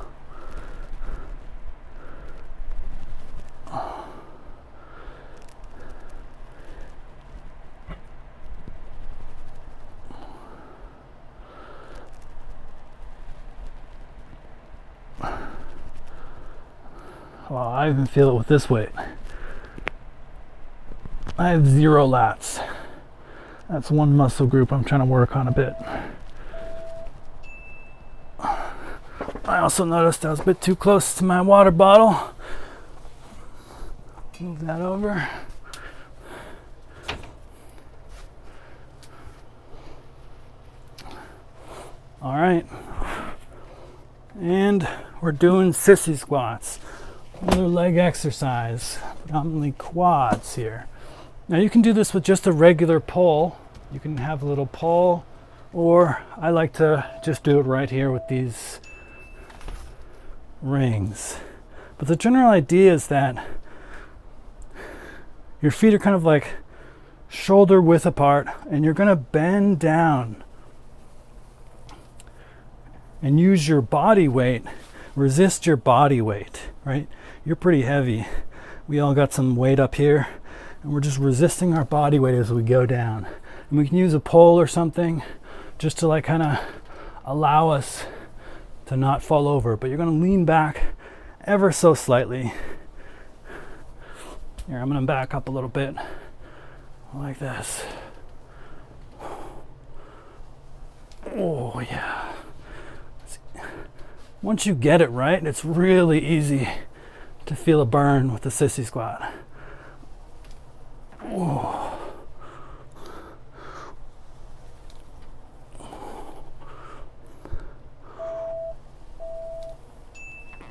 Well, I even feel it with this weight. I have 0 lats. That's one muscle group I'm trying to work on a bit. I also noticed I was a bit too close to my water bottle. Move that over. All right. And we're doing sissy squats. Another leg exercise, predominantly quads here. Now you can do this with just a regular pull. You can have a little pull, or I like to just do it right here with these rings. But the general idea is that your feet are kind of like shoulder width apart, and you're going to bend down and use your body weight, resist your body weight, right? You're pretty heavy. We all got some weight up here, and we're just resisting our body weight as we go down. And we can use a pole or something just to like kind of allow us to not fall over, but you're going to lean back ever so slightly. Here, I'm going to back up a little bit like this. Oh yeah. Once you get it right, it's really easy to feel a burn with the sissy squat. Oh.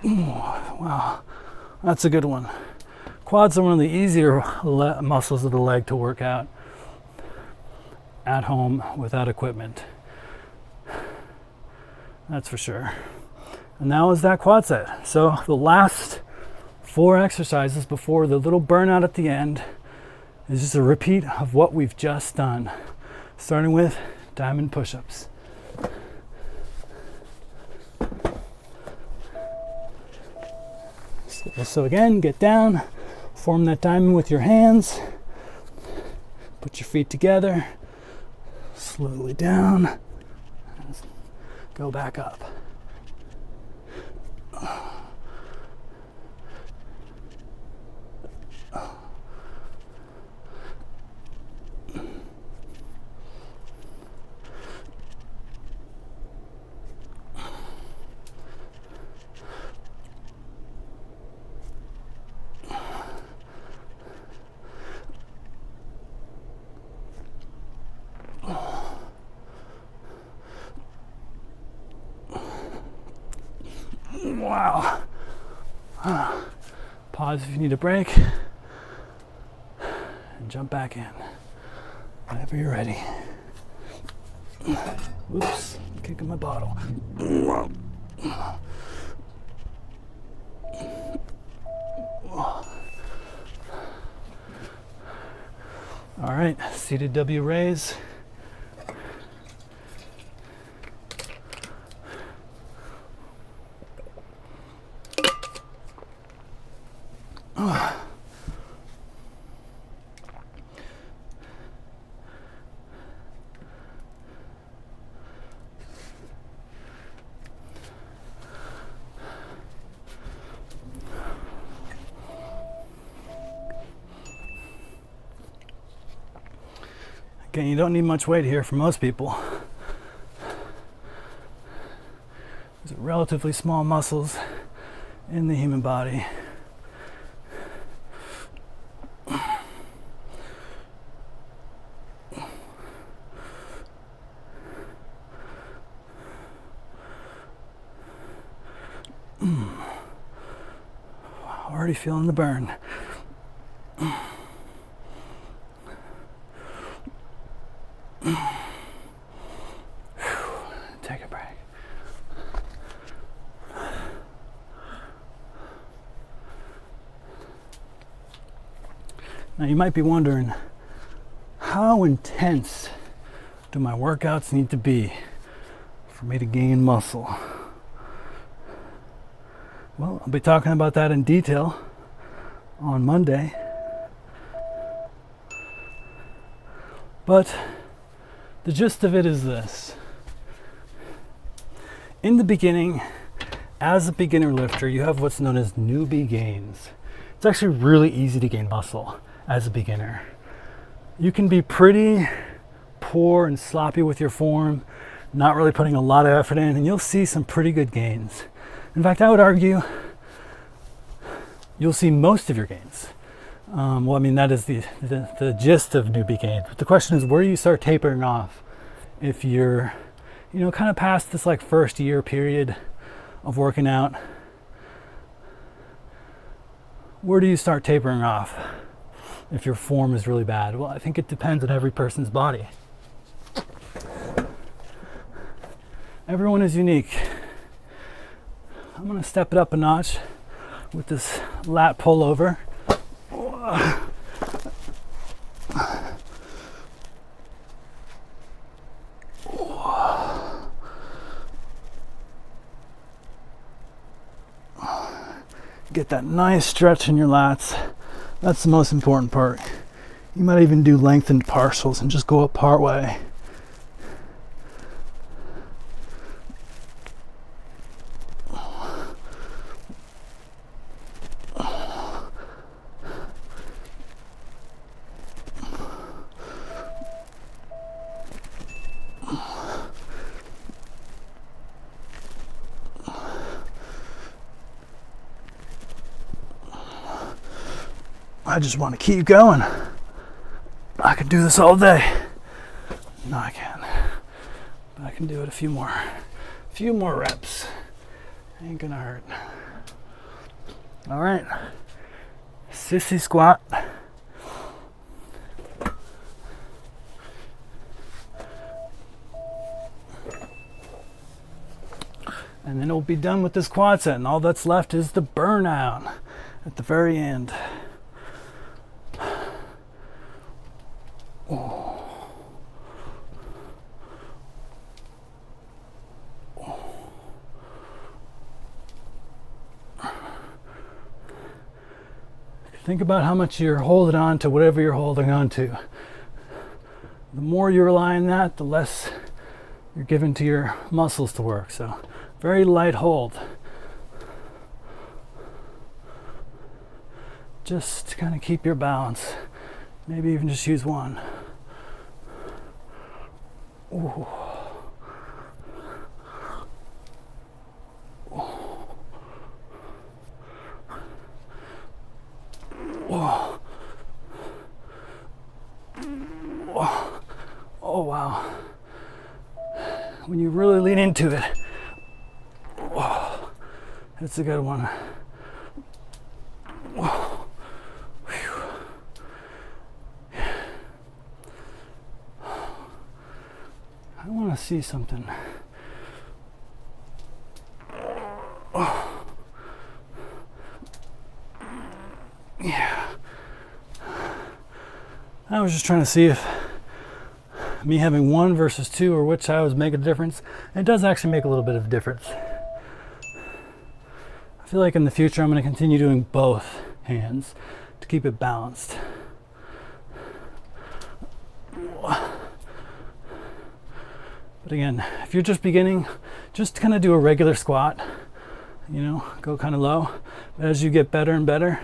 Wow, that's a good one. Quads are one of the easier muscles of the leg to work out at home without equipment. That's for sure. And that was that quad set. So the last 4 exercises before the little burnout at the end is just a repeat of what we've just done, starting with diamond push-ups. So again, get down, form that diamond with your hands, put your feet together, slowly down, go back up. Wow. Pause if you need a break. And jump back in whenever you're ready. Oops, kicking my bottle. All right, seated W raise. Okay, you don't need much weight here for most people. These are relatively small muscles in the human body. Already feeling the burn. Take a break. Now you might be wondering, how intense do my workouts need to be for me to gain muscle? Well, I'll be talking about that in detail on Monday. But the gist of it is this. In the beginning, as a beginner lifter, you have what's known as newbie gains. It's actually really easy to gain muscle as a beginner. You can be pretty poor and sloppy with your form, not really putting a lot of effort in, and you'll see some pretty good gains. In fact, I would argue you'll see most of your gains. Well, I mean, that is the gist of newbie gains. But the question is, where do you start tapering off if you're, kind of past this like first year period of working out? Where do you start tapering off if your form is really bad? Well, I think it depends on every person's body. Everyone is unique. I'm going to step it up a notch with this lat pullover. Get that nice stretch in your lats. That's the most important part. You might even do lengthened partials and just go up part way. I just want to keep going. I could do this all day. No, I can't. But I can do it a few more reps. Ain't gonna hurt. All right. Sissy squat. And then we'll be done with this quad set, and all that's left is the burnout at the very end. Think about how much you're holding on to whatever you're holding on to. The more you rely on that, the less you're giving to your muscles to work. So, very light hold. Just kind of keep your balance. Maybe even just use one. Ooh. Whoa. Whoa. Oh wow. When you really lean into it, whoa, that's a good one. Whoa. Whew. I want to see something. Oh. Yeah. I was just trying to see if me having one versus two or which side was making a difference. It does actually make a little bit of a difference. I feel like in the future I'm going to continue doing both hands to keep it balanced. But again, if you're just beginning, just kind of do a regular squat, go kind of low. But as you get better and better,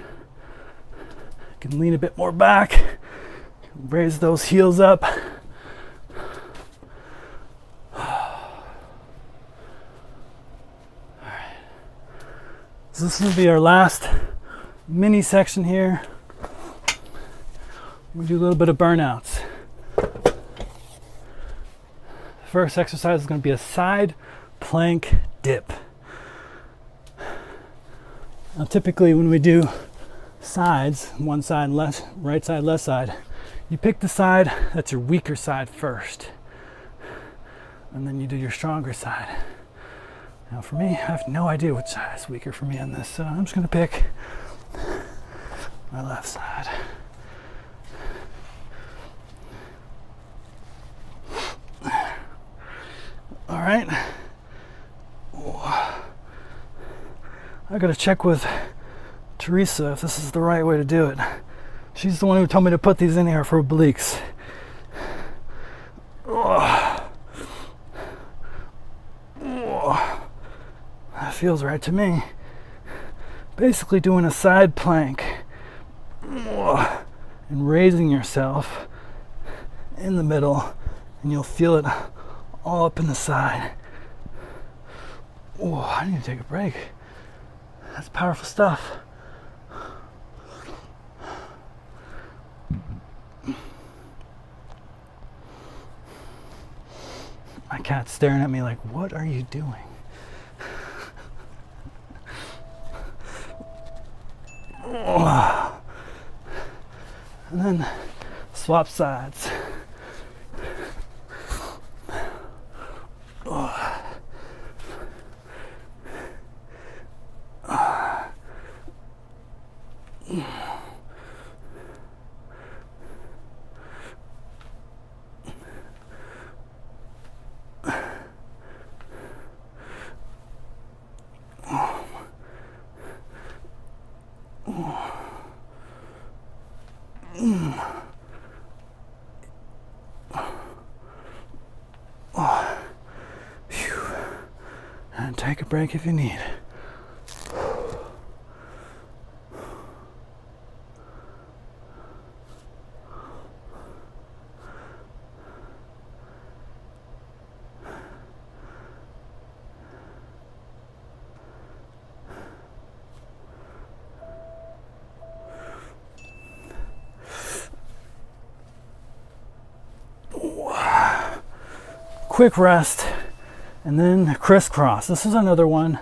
you can lean a bit more back, raise those heels up, So this will be our last mini section here. We do a little bit of burnouts. First exercise is going to be a side plank dip. Now typically when we do sides, one side left, right side, left side, you pick the side that's your weaker side first, and then you do your stronger side. Now for me, I have no idea which side is weaker for me on this, so I'm just going to pick my left side. All right. I gotta check with Teresa if this is the right way to do it. She's the one who told me to put these in here for obliques. That feels right to me. Basically doing a side plank and raising yourself in the middle, and you'll feel it all up in the side. Oh, I need to take a break. That's powerful stuff. My cat's staring at me like, what are you doing? And then swap sides. And take a break if you need. Quick rest, and then crisscross. This is another one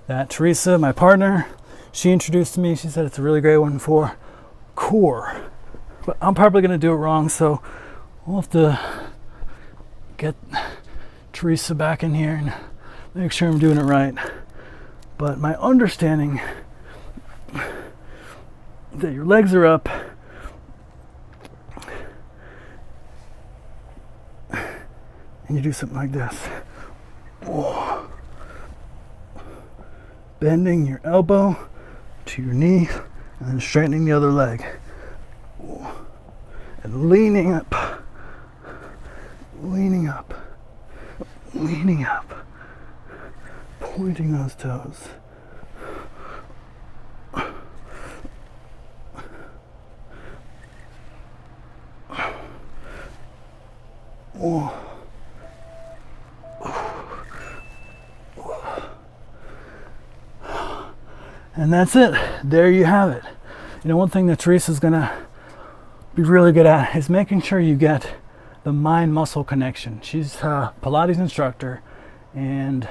that Teresa, my partner, she introduced to me. She said it's a really great one for core, but I'm probably going to do it wrong, so we'll have to get Teresa back in here and make sure I'm doing it right. But my understanding is that your legs are up, and you do something like this. Oh. Bending your elbow to your knee and then straightening the other leg. Oh. And leaning up, leaning up, leaning up, pointing those toes. Oh. And that's it. There you have it. You know, one thing that Teresa's gonna be really good at is making sure you get the mind-muscle connection. She's a Pilates instructor, and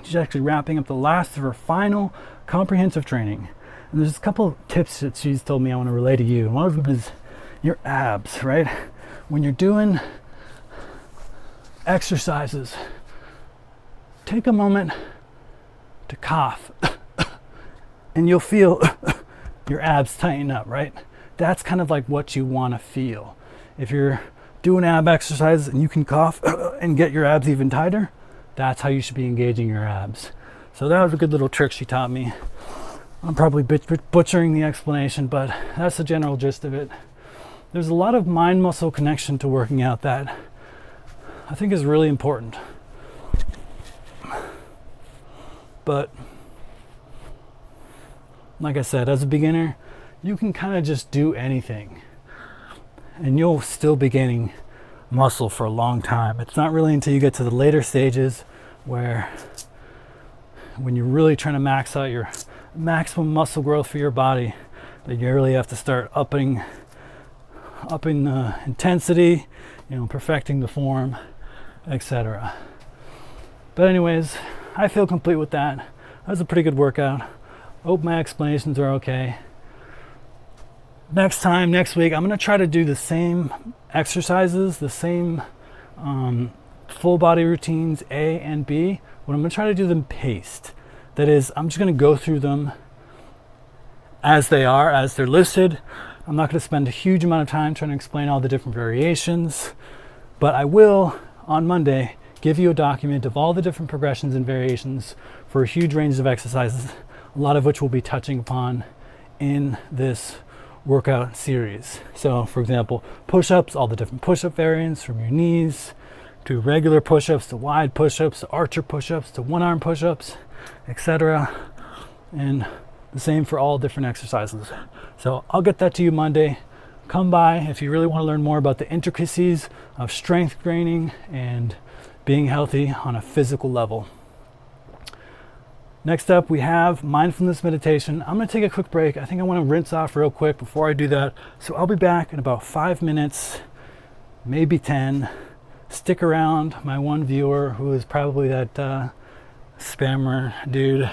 she's actually wrapping up the last of her final comprehensive training. And there's a couple of tips that she's told me I want to relay to you. And one of them is your abs, right? When you're doing exercises, take a moment to cough. And you'll feel your abs tighten up, right? That's kind of like what you want to feel. If you're doing ab exercises and you can cough and get your abs even tighter, that's how you should be engaging your abs. So that was a good little trick she taught me. I'm probably butchering the explanation, but that's the general gist of it. There's a lot of mind-muscle connection to working out that I think is really important. But like I said, as a beginner, you can kind of just do anything and you'll still be gaining muscle for a long time. It's not really until you get to the later stages where when you're really trying to max out your maximum muscle growth for your body, that you really have to start upping the intensity, perfecting the form, etc. But anyways, I feel complete with that. That was a pretty good workout. Hope my explanations are okay. Next week, I'm going to try to do the same exercises, the same full body routines A and B, but I'm going to try to do them paced. That is, I'm just going to go through them as they are, as they're listed. I'm not going to spend a huge amount of time trying to explain all the different variations, but I will, on Monday, give you a document of all the different progressions and variations for a huge range of exercises, a lot of which we'll be touching upon in this workout series. So for example, push-ups, all the different push-up variants, from your knees to regular push-ups to wide push-ups to archer push-ups to one-arm push-ups, etc. And the same for all different exercises. So I'll get that to you Monday. Come by if you really want to learn more about the intricacies of strength training and being healthy on a physical level. Next up, we have mindfulness meditation. I'm going to take a quick break. I think I want to rinse off real quick before I do that. So I'll be back in about 5 minutes, maybe 10. Stick around, my one viewer, who is probably that spammer dude.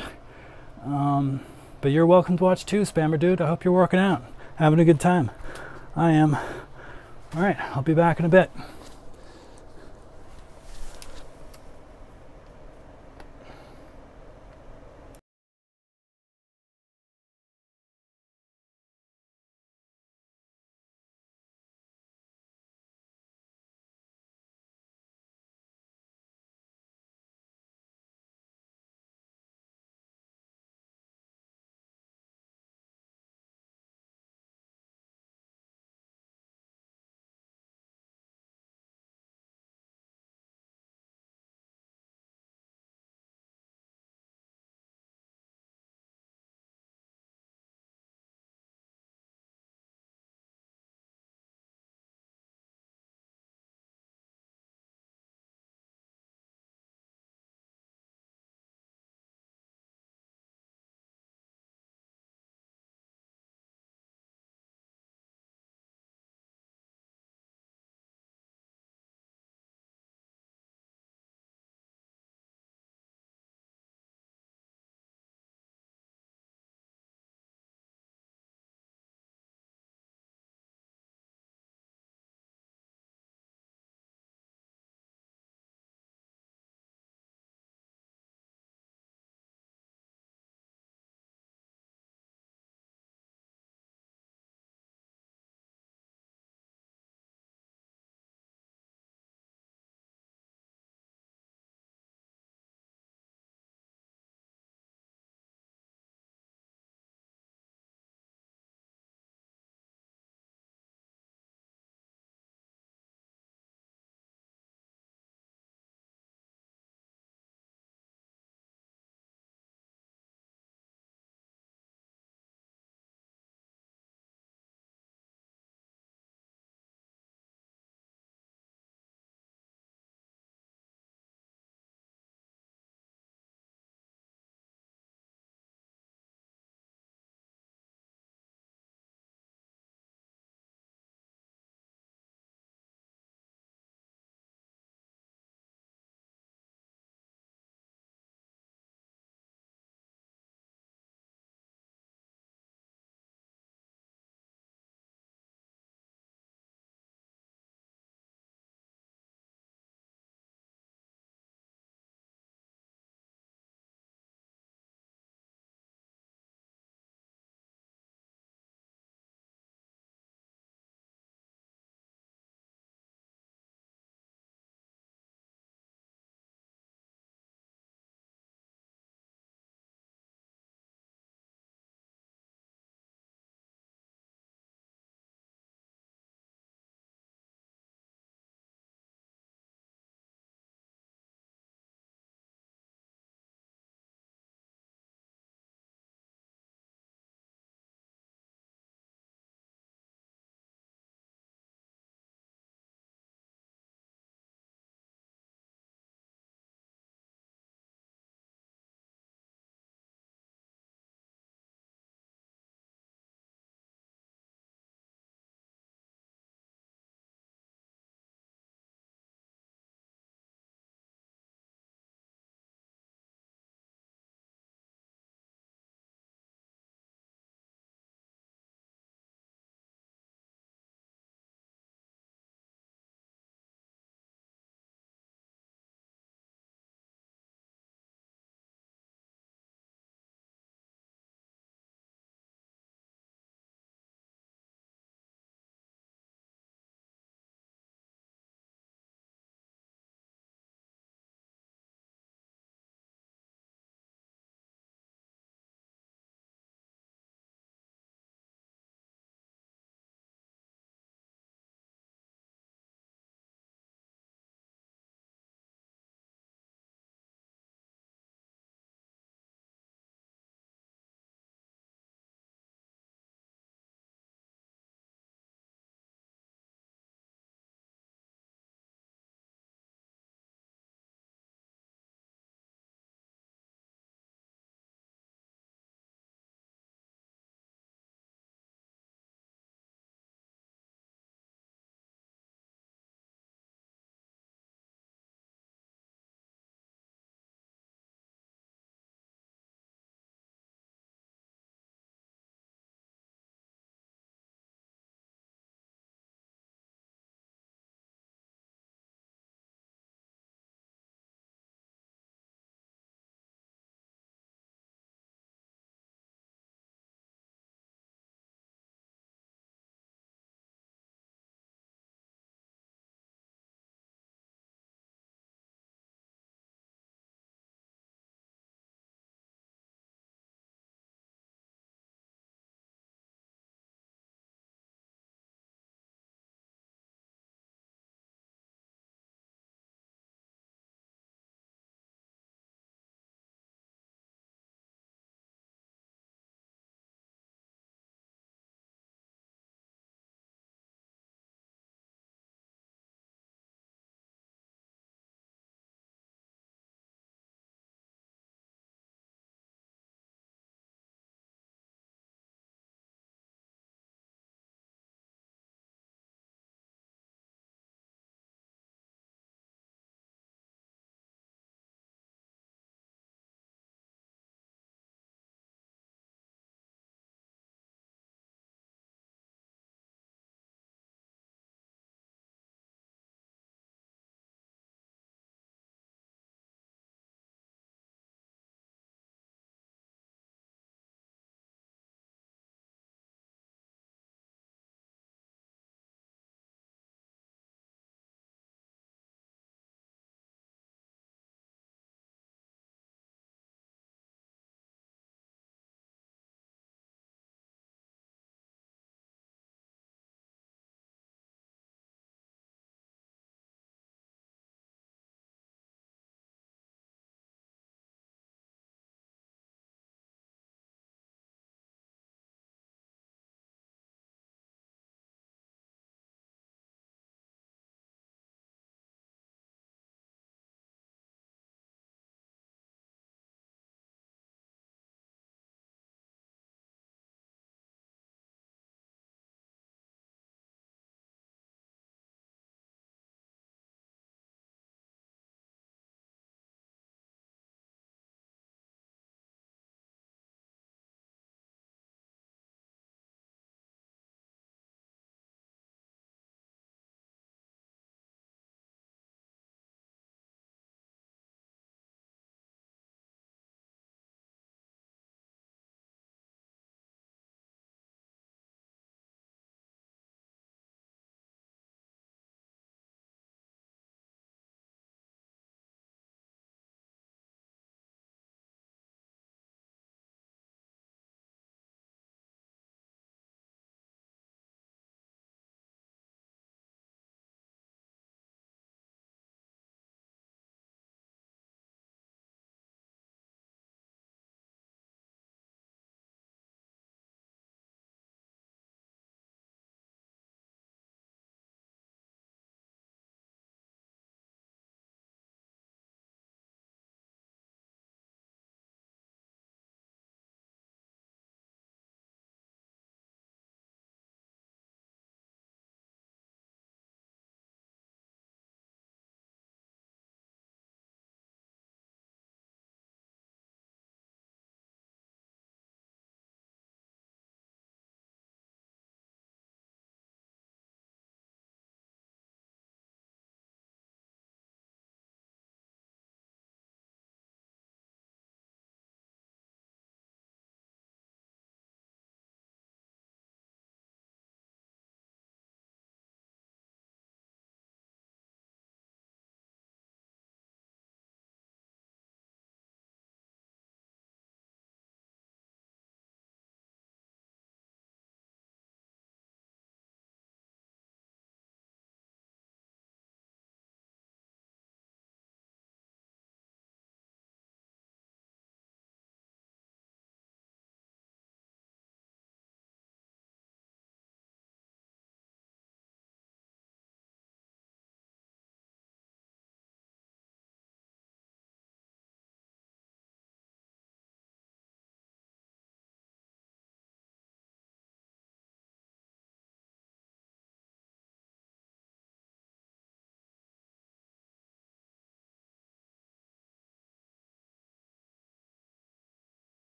But you're welcome to watch too, spammer dude. I hope you're working out, having a good time. I am. All right, I'll be back in a bit.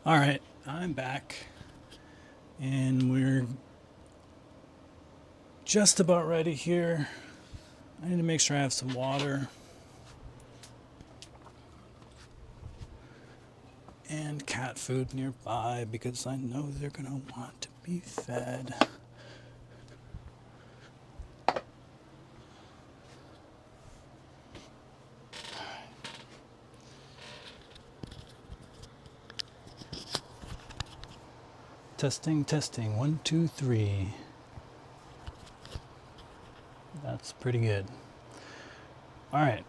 All right, I'm back, and we're just about ready here. I need to make sure I have some water and cat food nearby because I know they're gonna want to be fed. Testing, testing, 1, 2, 3. That's pretty good. All right.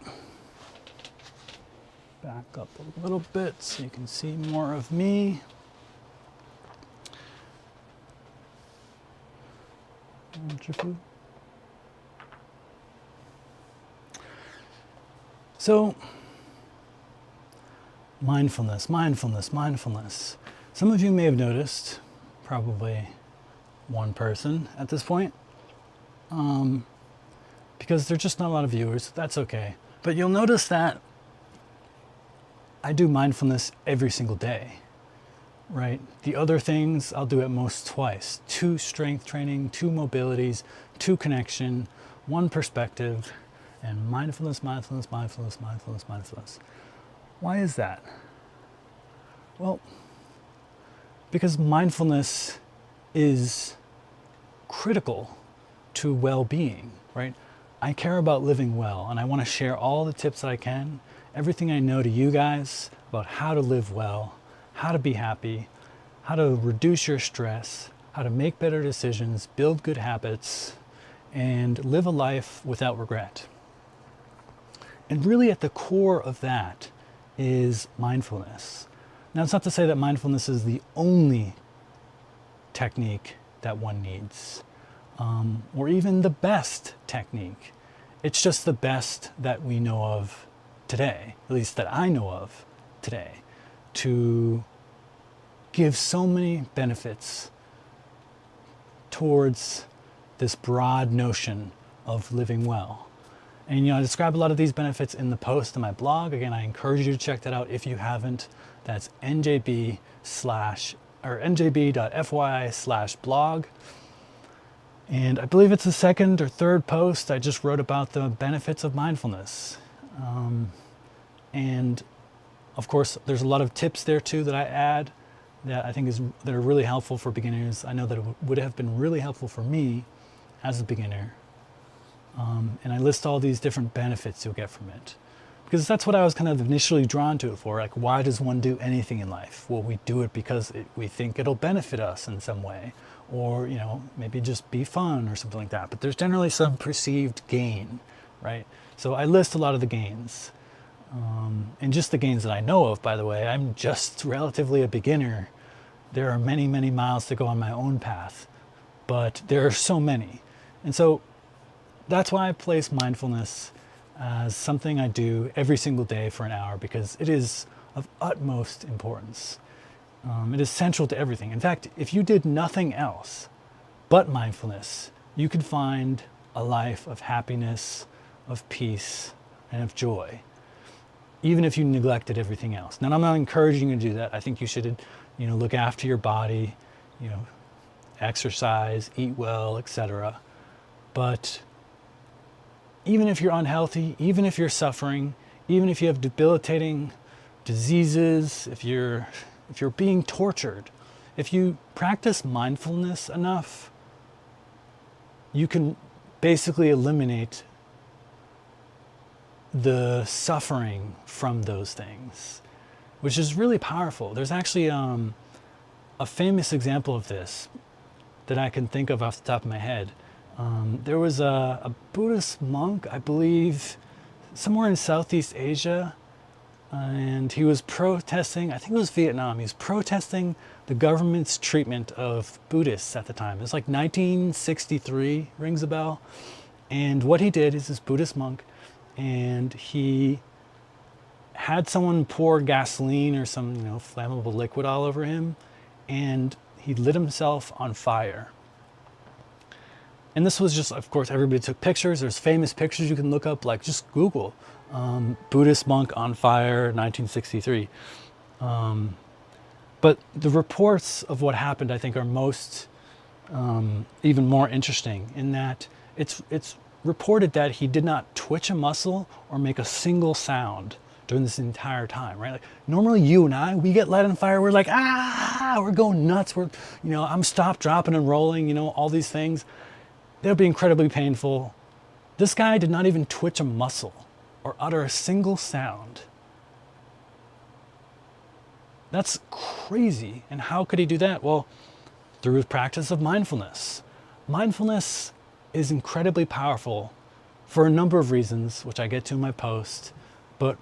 Back up a little bit so you can see more of me. So, mindfulness, mindfulness, mindfulness. Some of you may have noticed, probably one person at this point, because there's just not a lot of viewers. That's okay. But you'll notice that I do mindfulness every single day, right? The other things I'll do at most twice. 2 strength training, 2 mobilities, 2 connection, 1 perspective, and mindfulness, mindfulness, mindfulness, mindfulness, mindfulness. Why is that? Well, because mindfulness is critical to well-being, right? I care about living well, and I want to share all the tips that I can, everything I know to you guys about how to live well, how to be happy, how to reduce your stress, how to make better decisions, build good habits, and live a life without regret. And really at the core of that is mindfulness. Now, it's not to say that mindfulness is the only technique that one needs, or even the best technique. It's just the best that we know of today, at least that I know of today, to give so many benefits towards this broad notion of living well. And I describe a lot of these benefits in the post in my blog. Again, I encourage you to check that out if you haven't. That's njb.fyi/blog. And I believe it's the 2nd or 3rd post I just wrote about the benefits of mindfulness. And of course, there's a lot of tips there too that I add that I think that are really helpful for beginners. I know that it would have been really helpful for me as a beginner. And I list all these different benefits you'll get from it. Because that's what I was kind of initially drawn to it for. Like, why does one do anything in life? Well, we do it because we think it'll benefit us in some way. Or, maybe just be fun or something like that. But there's generally some perceived gain, right? So I list a lot of the gains. And just the gains that I know of, by the way. I'm just relatively a beginner. There are many, many miles to go on my own path. But there are so many. And so that's why I place mindfulness as something I do every single day for an hour, because it is of utmost importance. It is central to everything. In fact, if you did nothing else but mindfulness, you could find a life of happiness, of peace, and of joy, even if you neglected everything else. Now, I'm not encouraging you to do that. I think you should, look after your body, exercise, eat well, etc. But even if you're unhealthy, even if you're suffering, even if you have debilitating diseases, if you're being tortured, if you practice mindfulness enough, you can basically eliminate the suffering from those things, which is really powerful. There's actually a famous example of this that I can think of off the top of my head. There was a Buddhist monk, I believe, somewhere in Southeast Asia, and he was protesting, I think it was Vietnam, he was protesting the government's treatment of Buddhists at the time. It was like 1963, rings a bell. And what he did is this Buddhist monk, and he had someone pour gasoline or some flammable liquid all over him, and he lit himself on fire. And this was just, of course, everybody took pictures. There's famous pictures you can look up, like just Google Buddhist monk on fire, 1963. But the reports of what happened, I think, are most even more interesting in that it's reported that he did not twitch a muscle or make a single sound during this entire time, right? Like normally you and I, we get light on fire, we're like, we're going nuts, I'm stopped, dropping and rolling, all these things. They'll be incredibly painful. This guy did not even twitch a muscle or utter a single sound. That's crazy. And how could he do that? Well, through his practice of mindfulness. Mindfulness is incredibly powerful for a number of reasons, which I get to in my post. But,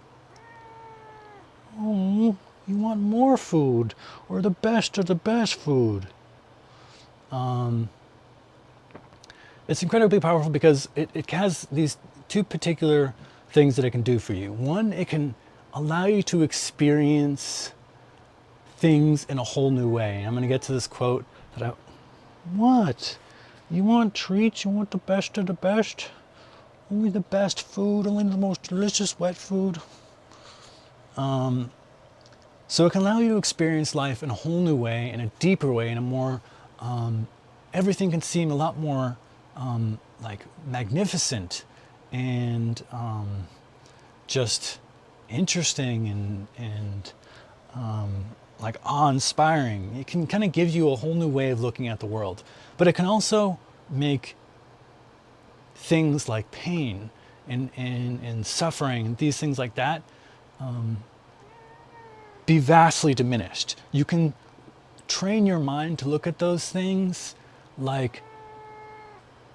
you want more food, or the best of the best food. It's incredibly powerful because it has these two particular things that it can do for you. One, it can allow you to experience things in a whole new way. I'm going to get to this quote that what? You want treats? You want the best of the best? Only the best food, only the most delicious wet food. So it can allow you to experience life in a whole new way, in a deeper way, in a more, everything can seem a lot more like magnificent and just interesting and like awe-inspiring. It can kind of give you a whole new way of looking at the world. But it can also make things like pain and suffering and these things like that be vastly diminished. You can train your mind to look at those things like,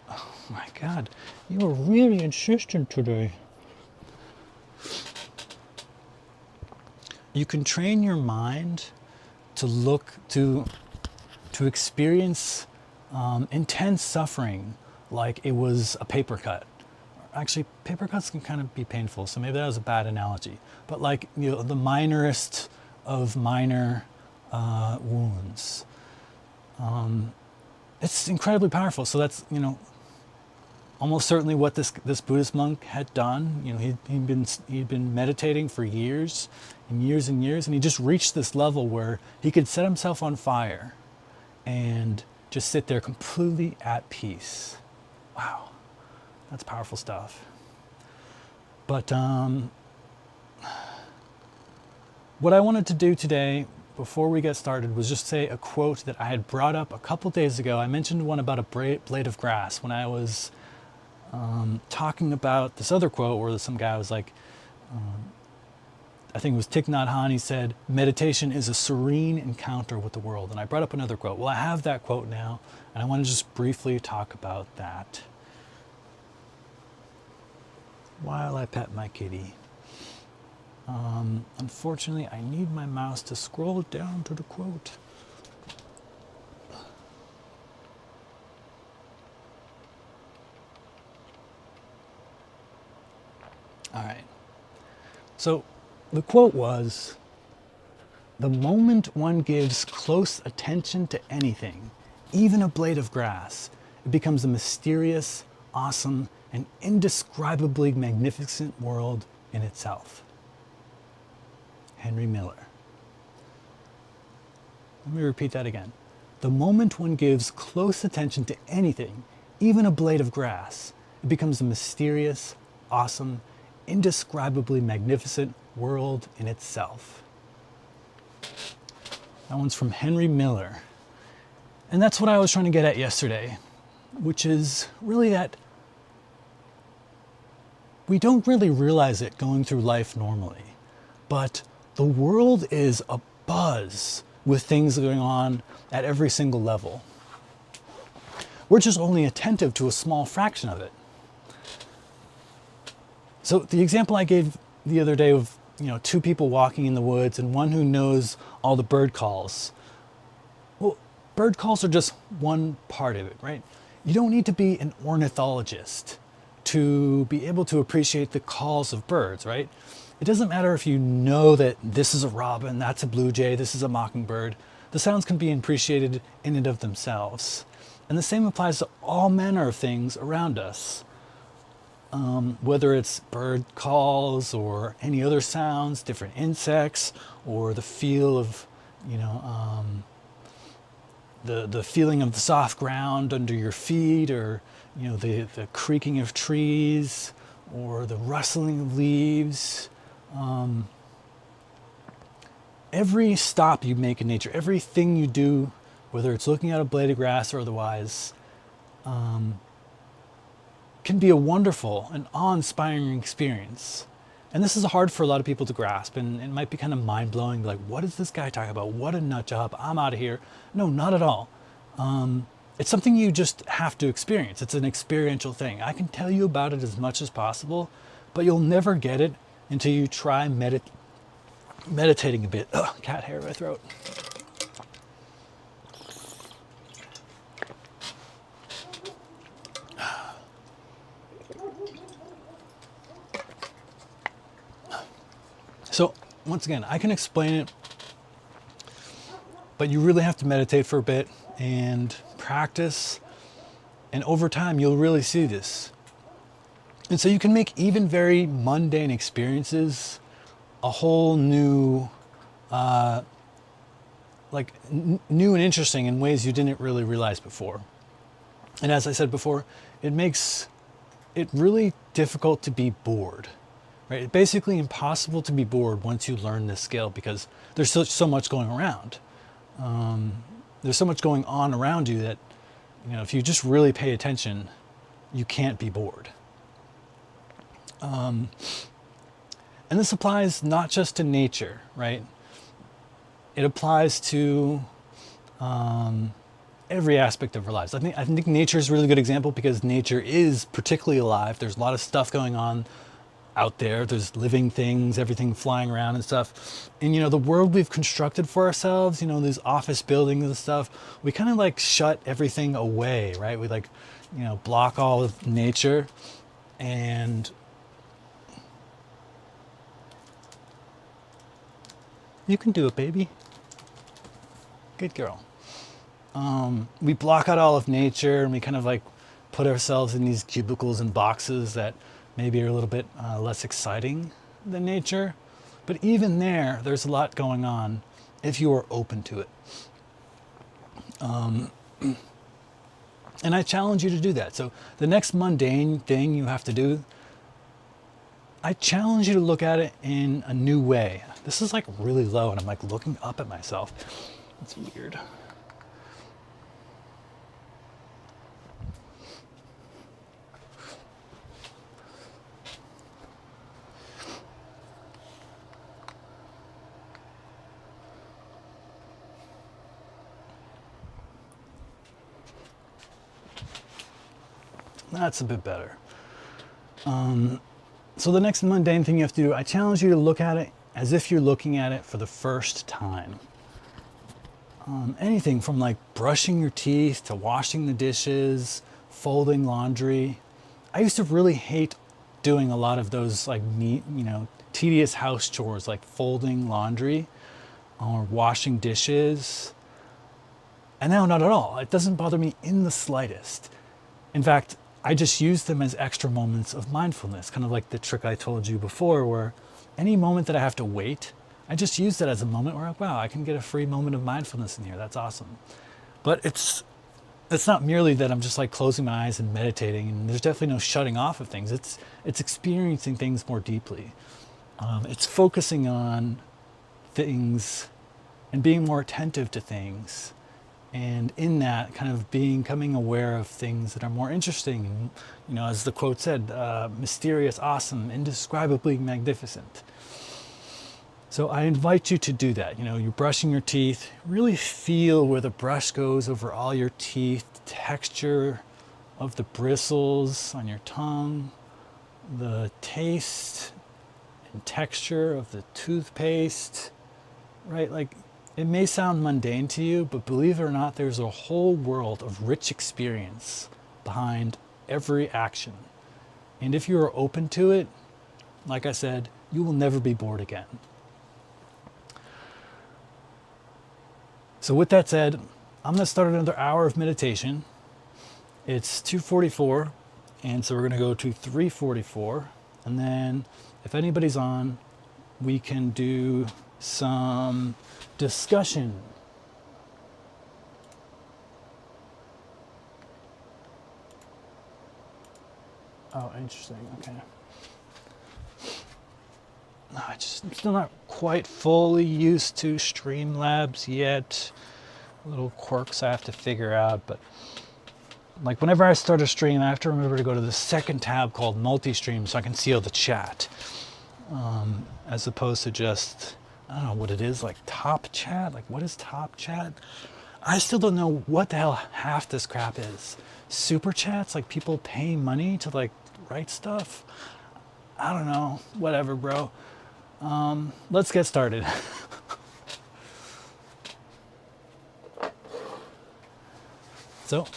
oh my God, you are really insistent today. You can train your mind to look to experience intense suffering like it was a paper cut. Actually, paper cuts can kind of be painful, so maybe that was a bad analogy. But like, the minorest of minor wounds. It's incredibly powerful. So that's, almost certainly what this Buddhist monk had done. He'd been meditating for years and years and years, and he just reached this level where he could set himself on fire and just sit there completely at peace. Wow, that's powerful stuff. But what I wanted to do today, before we get started, was just say a quote that I had brought up a couple days ago. I mentioned one about a blade of grass when I was talking about this other quote where some guy was like, I think it was Thich Nhat Hanh, he said, meditation is a serene encounter with the world. And I brought up another quote. Well, I have that quote now, and I want to just briefly talk about that while I pet my kitty. Unfortunately, I need my mouse to scroll down to the quote. All right. So the quote was, "The moment one gives close attention to anything, even a blade of grass, it becomes a mysterious, awesome, and indescribably magnificent world in itself." Henry Miller. Let me repeat that again. The moment one gives close attention to anything, even a blade of grass, it becomes a mysterious, awesome, indescribably magnificent world in itself. That one's from Henry Miller. And that's what I was trying to get at yesterday, which is really that we don't really realize it going through life normally, but the world is abuzz with things going on at every single level. We're just only attentive to a small fraction of it. So the example I gave the other day of, two people walking in the woods and one who knows all the bird calls. Well, bird calls are just one part of it, right? You don't need to be an ornithologist to be able to appreciate the calls of birds, right? It doesn't matter if you know that this is a robin, that's a blue jay, this is a mockingbird. The sounds can be appreciated in and of themselves. And the same applies to all manner of things around us. Whether it's bird calls or any other sounds, different insects, or the feel of you know, the feeling of the soft ground under your feet, or you know, the creaking of trees, or the rustling of leaves. Every stop you make in nature, everything you do, whether it's looking at a blade of grass or otherwise, can be a wonderful and awe-inspiring experience. And this is hard for a lot of people to grasp, and it might be kind of mind-blowing, like, what is this guy talking about? What a nut job, I'm out of here. No, not at all. It's something you just have to experience. It's an experiential thing. I can tell you about it as much as possible, but you'll never get it until you try meditating a bit. Ugh, cat hair in my throat. So once again, I can explain it, but you really have to meditate for a bit and practice, and over time you'll really see this. And so you can make even very mundane experiences a whole new, new and interesting in ways you didn't really realize before. And as I said before, it makes it really difficult to be bored. Right? It's basically impossible to be bored once you learn this skill, because there's so much going around. There's so much going on around you that, you know, if you just really pay attention, you can't be bored. And this applies not just to nature, right? It applies to every aspect of our lives. I think nature is a really good example, because nature is particularly alive. There's a lot of stuff going on out there. There's living things, everything flying around and stuff. And you know, the world we've constructed for ourselves, you know, these office buildings and stuff, we kind of like shut everything away, right? We like, you know, block all of nature. And you can do it, baby. Good girl. We block out all of nature, and we kind of like put ourselves in these cubicles and boxes that maybe are a little bit less exciting than nature. But even there's a lot going on if you are open to it. And I challenge you to do that. So the next mundane thing you have to do, I challenge you to look at it in a new way. This is like really low, and I'm like looking up at myself. It's weird. That's a bit better. So the next mundane thing you have to do, I challenge you to look at it as if you're looking at it for the first time. Anything from like brushing your teeth to washing the dishes, folding laundry. I used to really hate doing a lot of those like tedious house chores, like folding laundry or washing dishes. And now not at all. It doesn't bother me in the slightest. In fact, I just use them as extra moments of mindfulness, kind of like the trick I told you before, where any moment that I have to wait, I just use that as a moment where, wow, I can get a free moment of mindfulness in here. That's awesome. But it's not merely that I'm just like closing my eyes and meditating, and there's definitely no shutting off of things. It's experiencing things more deeply. It's focusing on things and being more attentive to things. And in that, kind of becoming aware of things that are more interesting, and, you know, as the quote said, mysterious, awesome, indescribably magnificent. So I invite you to do that. You know, you're brushing your teeth, really feel where the brush goes over all your teeth, the texture of the bristles on your tongue, the taste and texture of the toothpaste, right? Like, it may sound mundane to you, but believe it or not, there's a whole world of rich experience behind every action. And if you are open to it, like I said, you will never be bored again. So with that said, I'm going to start another hour of meditation. It's 2:44, and so we're going to go to 3:44. And then if anybody's on, we can do some discussion. Oh, interesting. Okay. I'm still not quite fully used to Streamlabs yet. Little quirks I have to figure out, but like whenever I start a stream, I have to remember to go to the second tab called multi-stream so I can see all the chat, as opposed to just, I don't know what it is, like top chat. Like what is top chat? I still don't know what the hell half this crap is. Super chats, like people paying money to like write stuff. I don't know. Whatever, bro. Let's get started. So,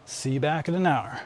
see you back in an hour.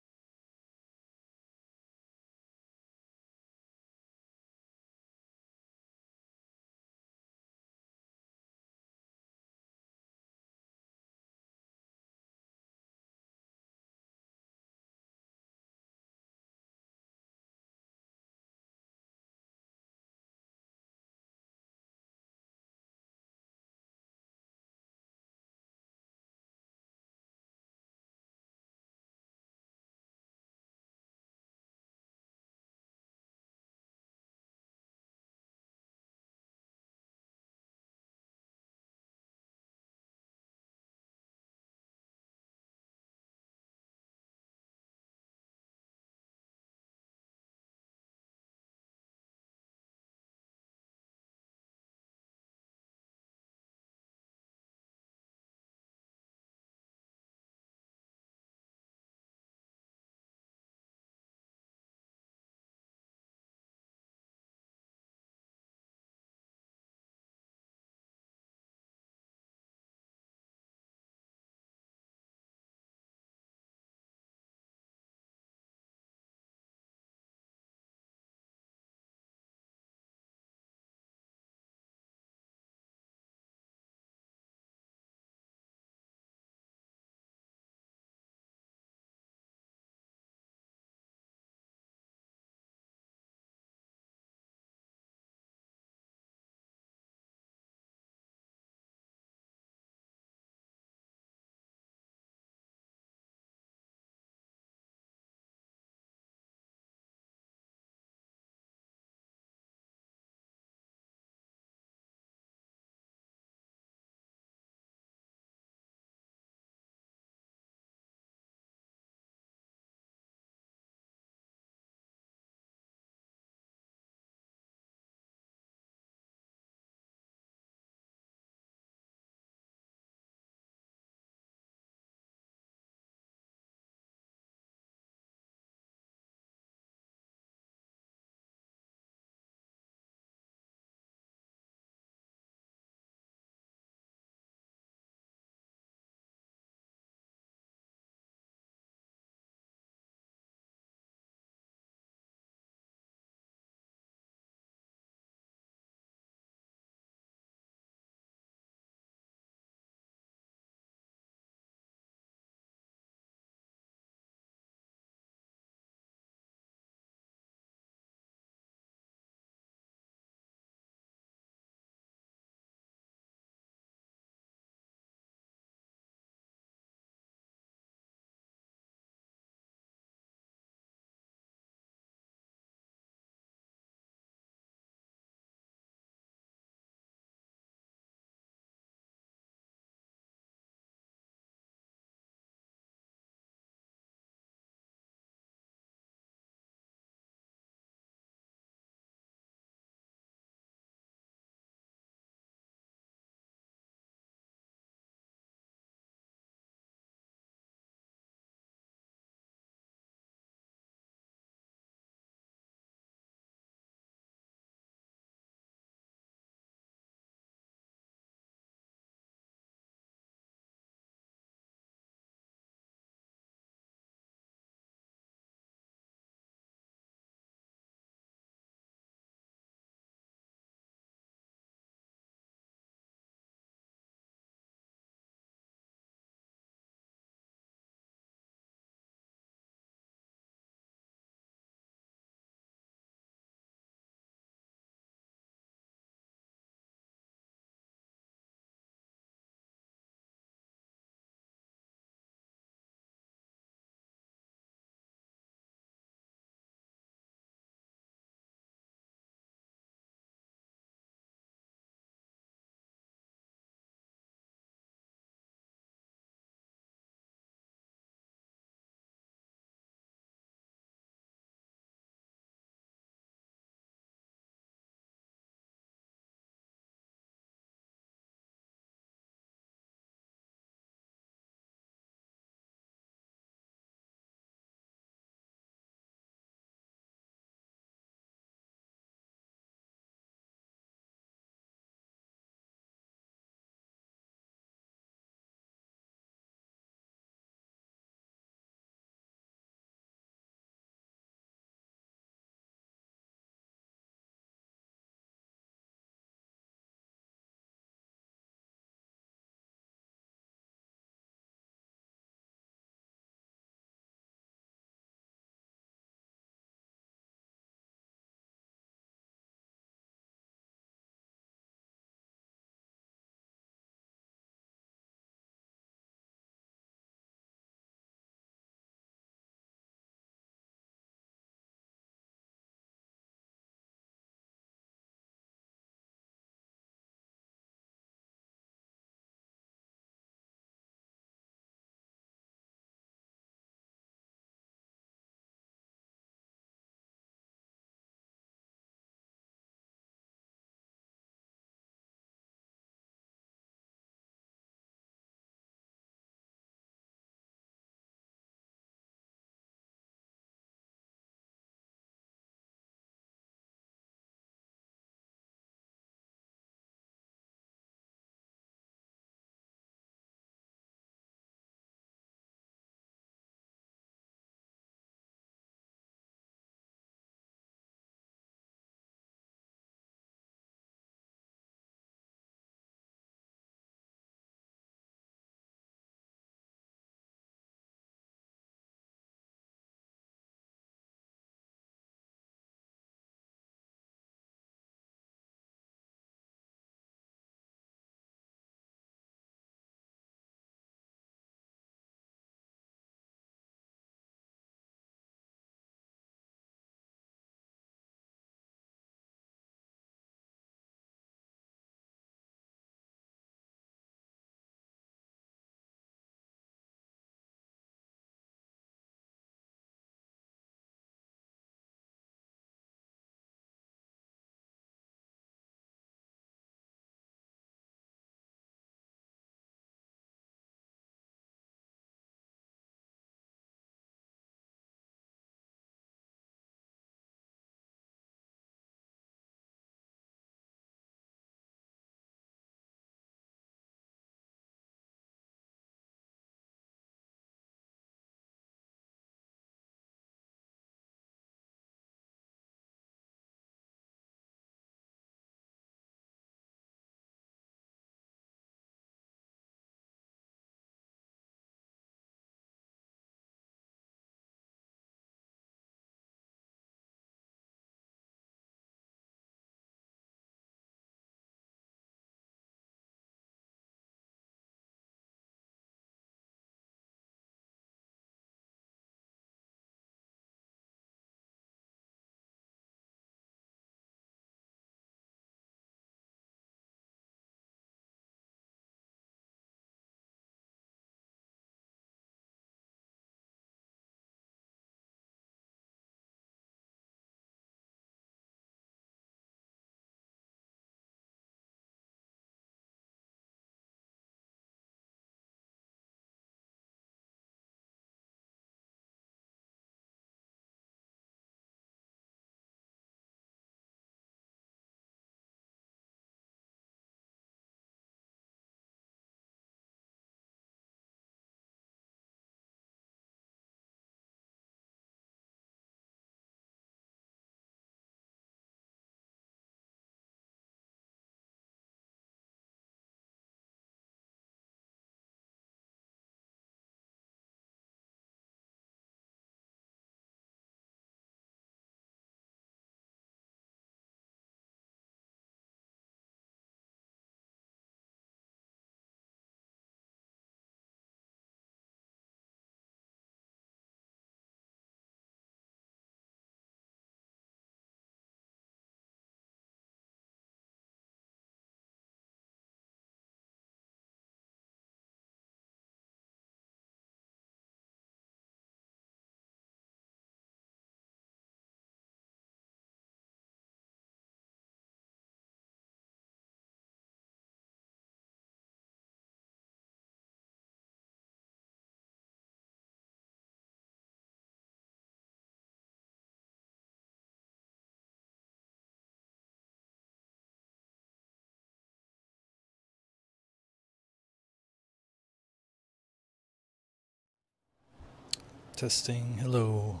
Testing. Hello.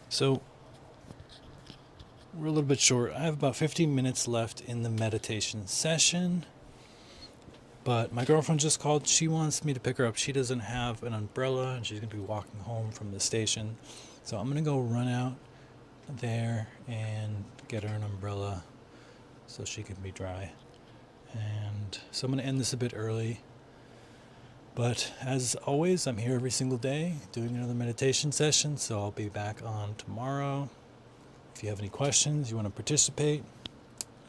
So we're a little bit short. I have about 15 minutes left in the meditation session, but my girlfriend just called. She wants me to pick her up. She doesn't have an umbrella, and she's going to be walking home from the station. So I'm going to go run out there and get her an umbrella so she can be dry. And so I'm going to end this a bit early. But as always, I'm here every single day doing another meditation session, so I'll be back on tomorrow. If you have any questions, you want to participate,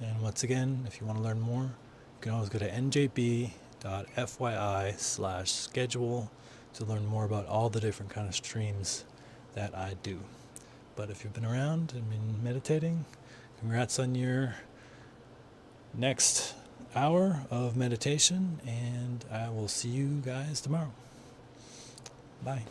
and once again, if you want to learn more, you can always go to njb.fyi/schedule to learn more about all the different kind of streams that I do. But if you've been around and been meditating, congrats on your next hour of meditation, and I will see you guys tomorrow. Bye.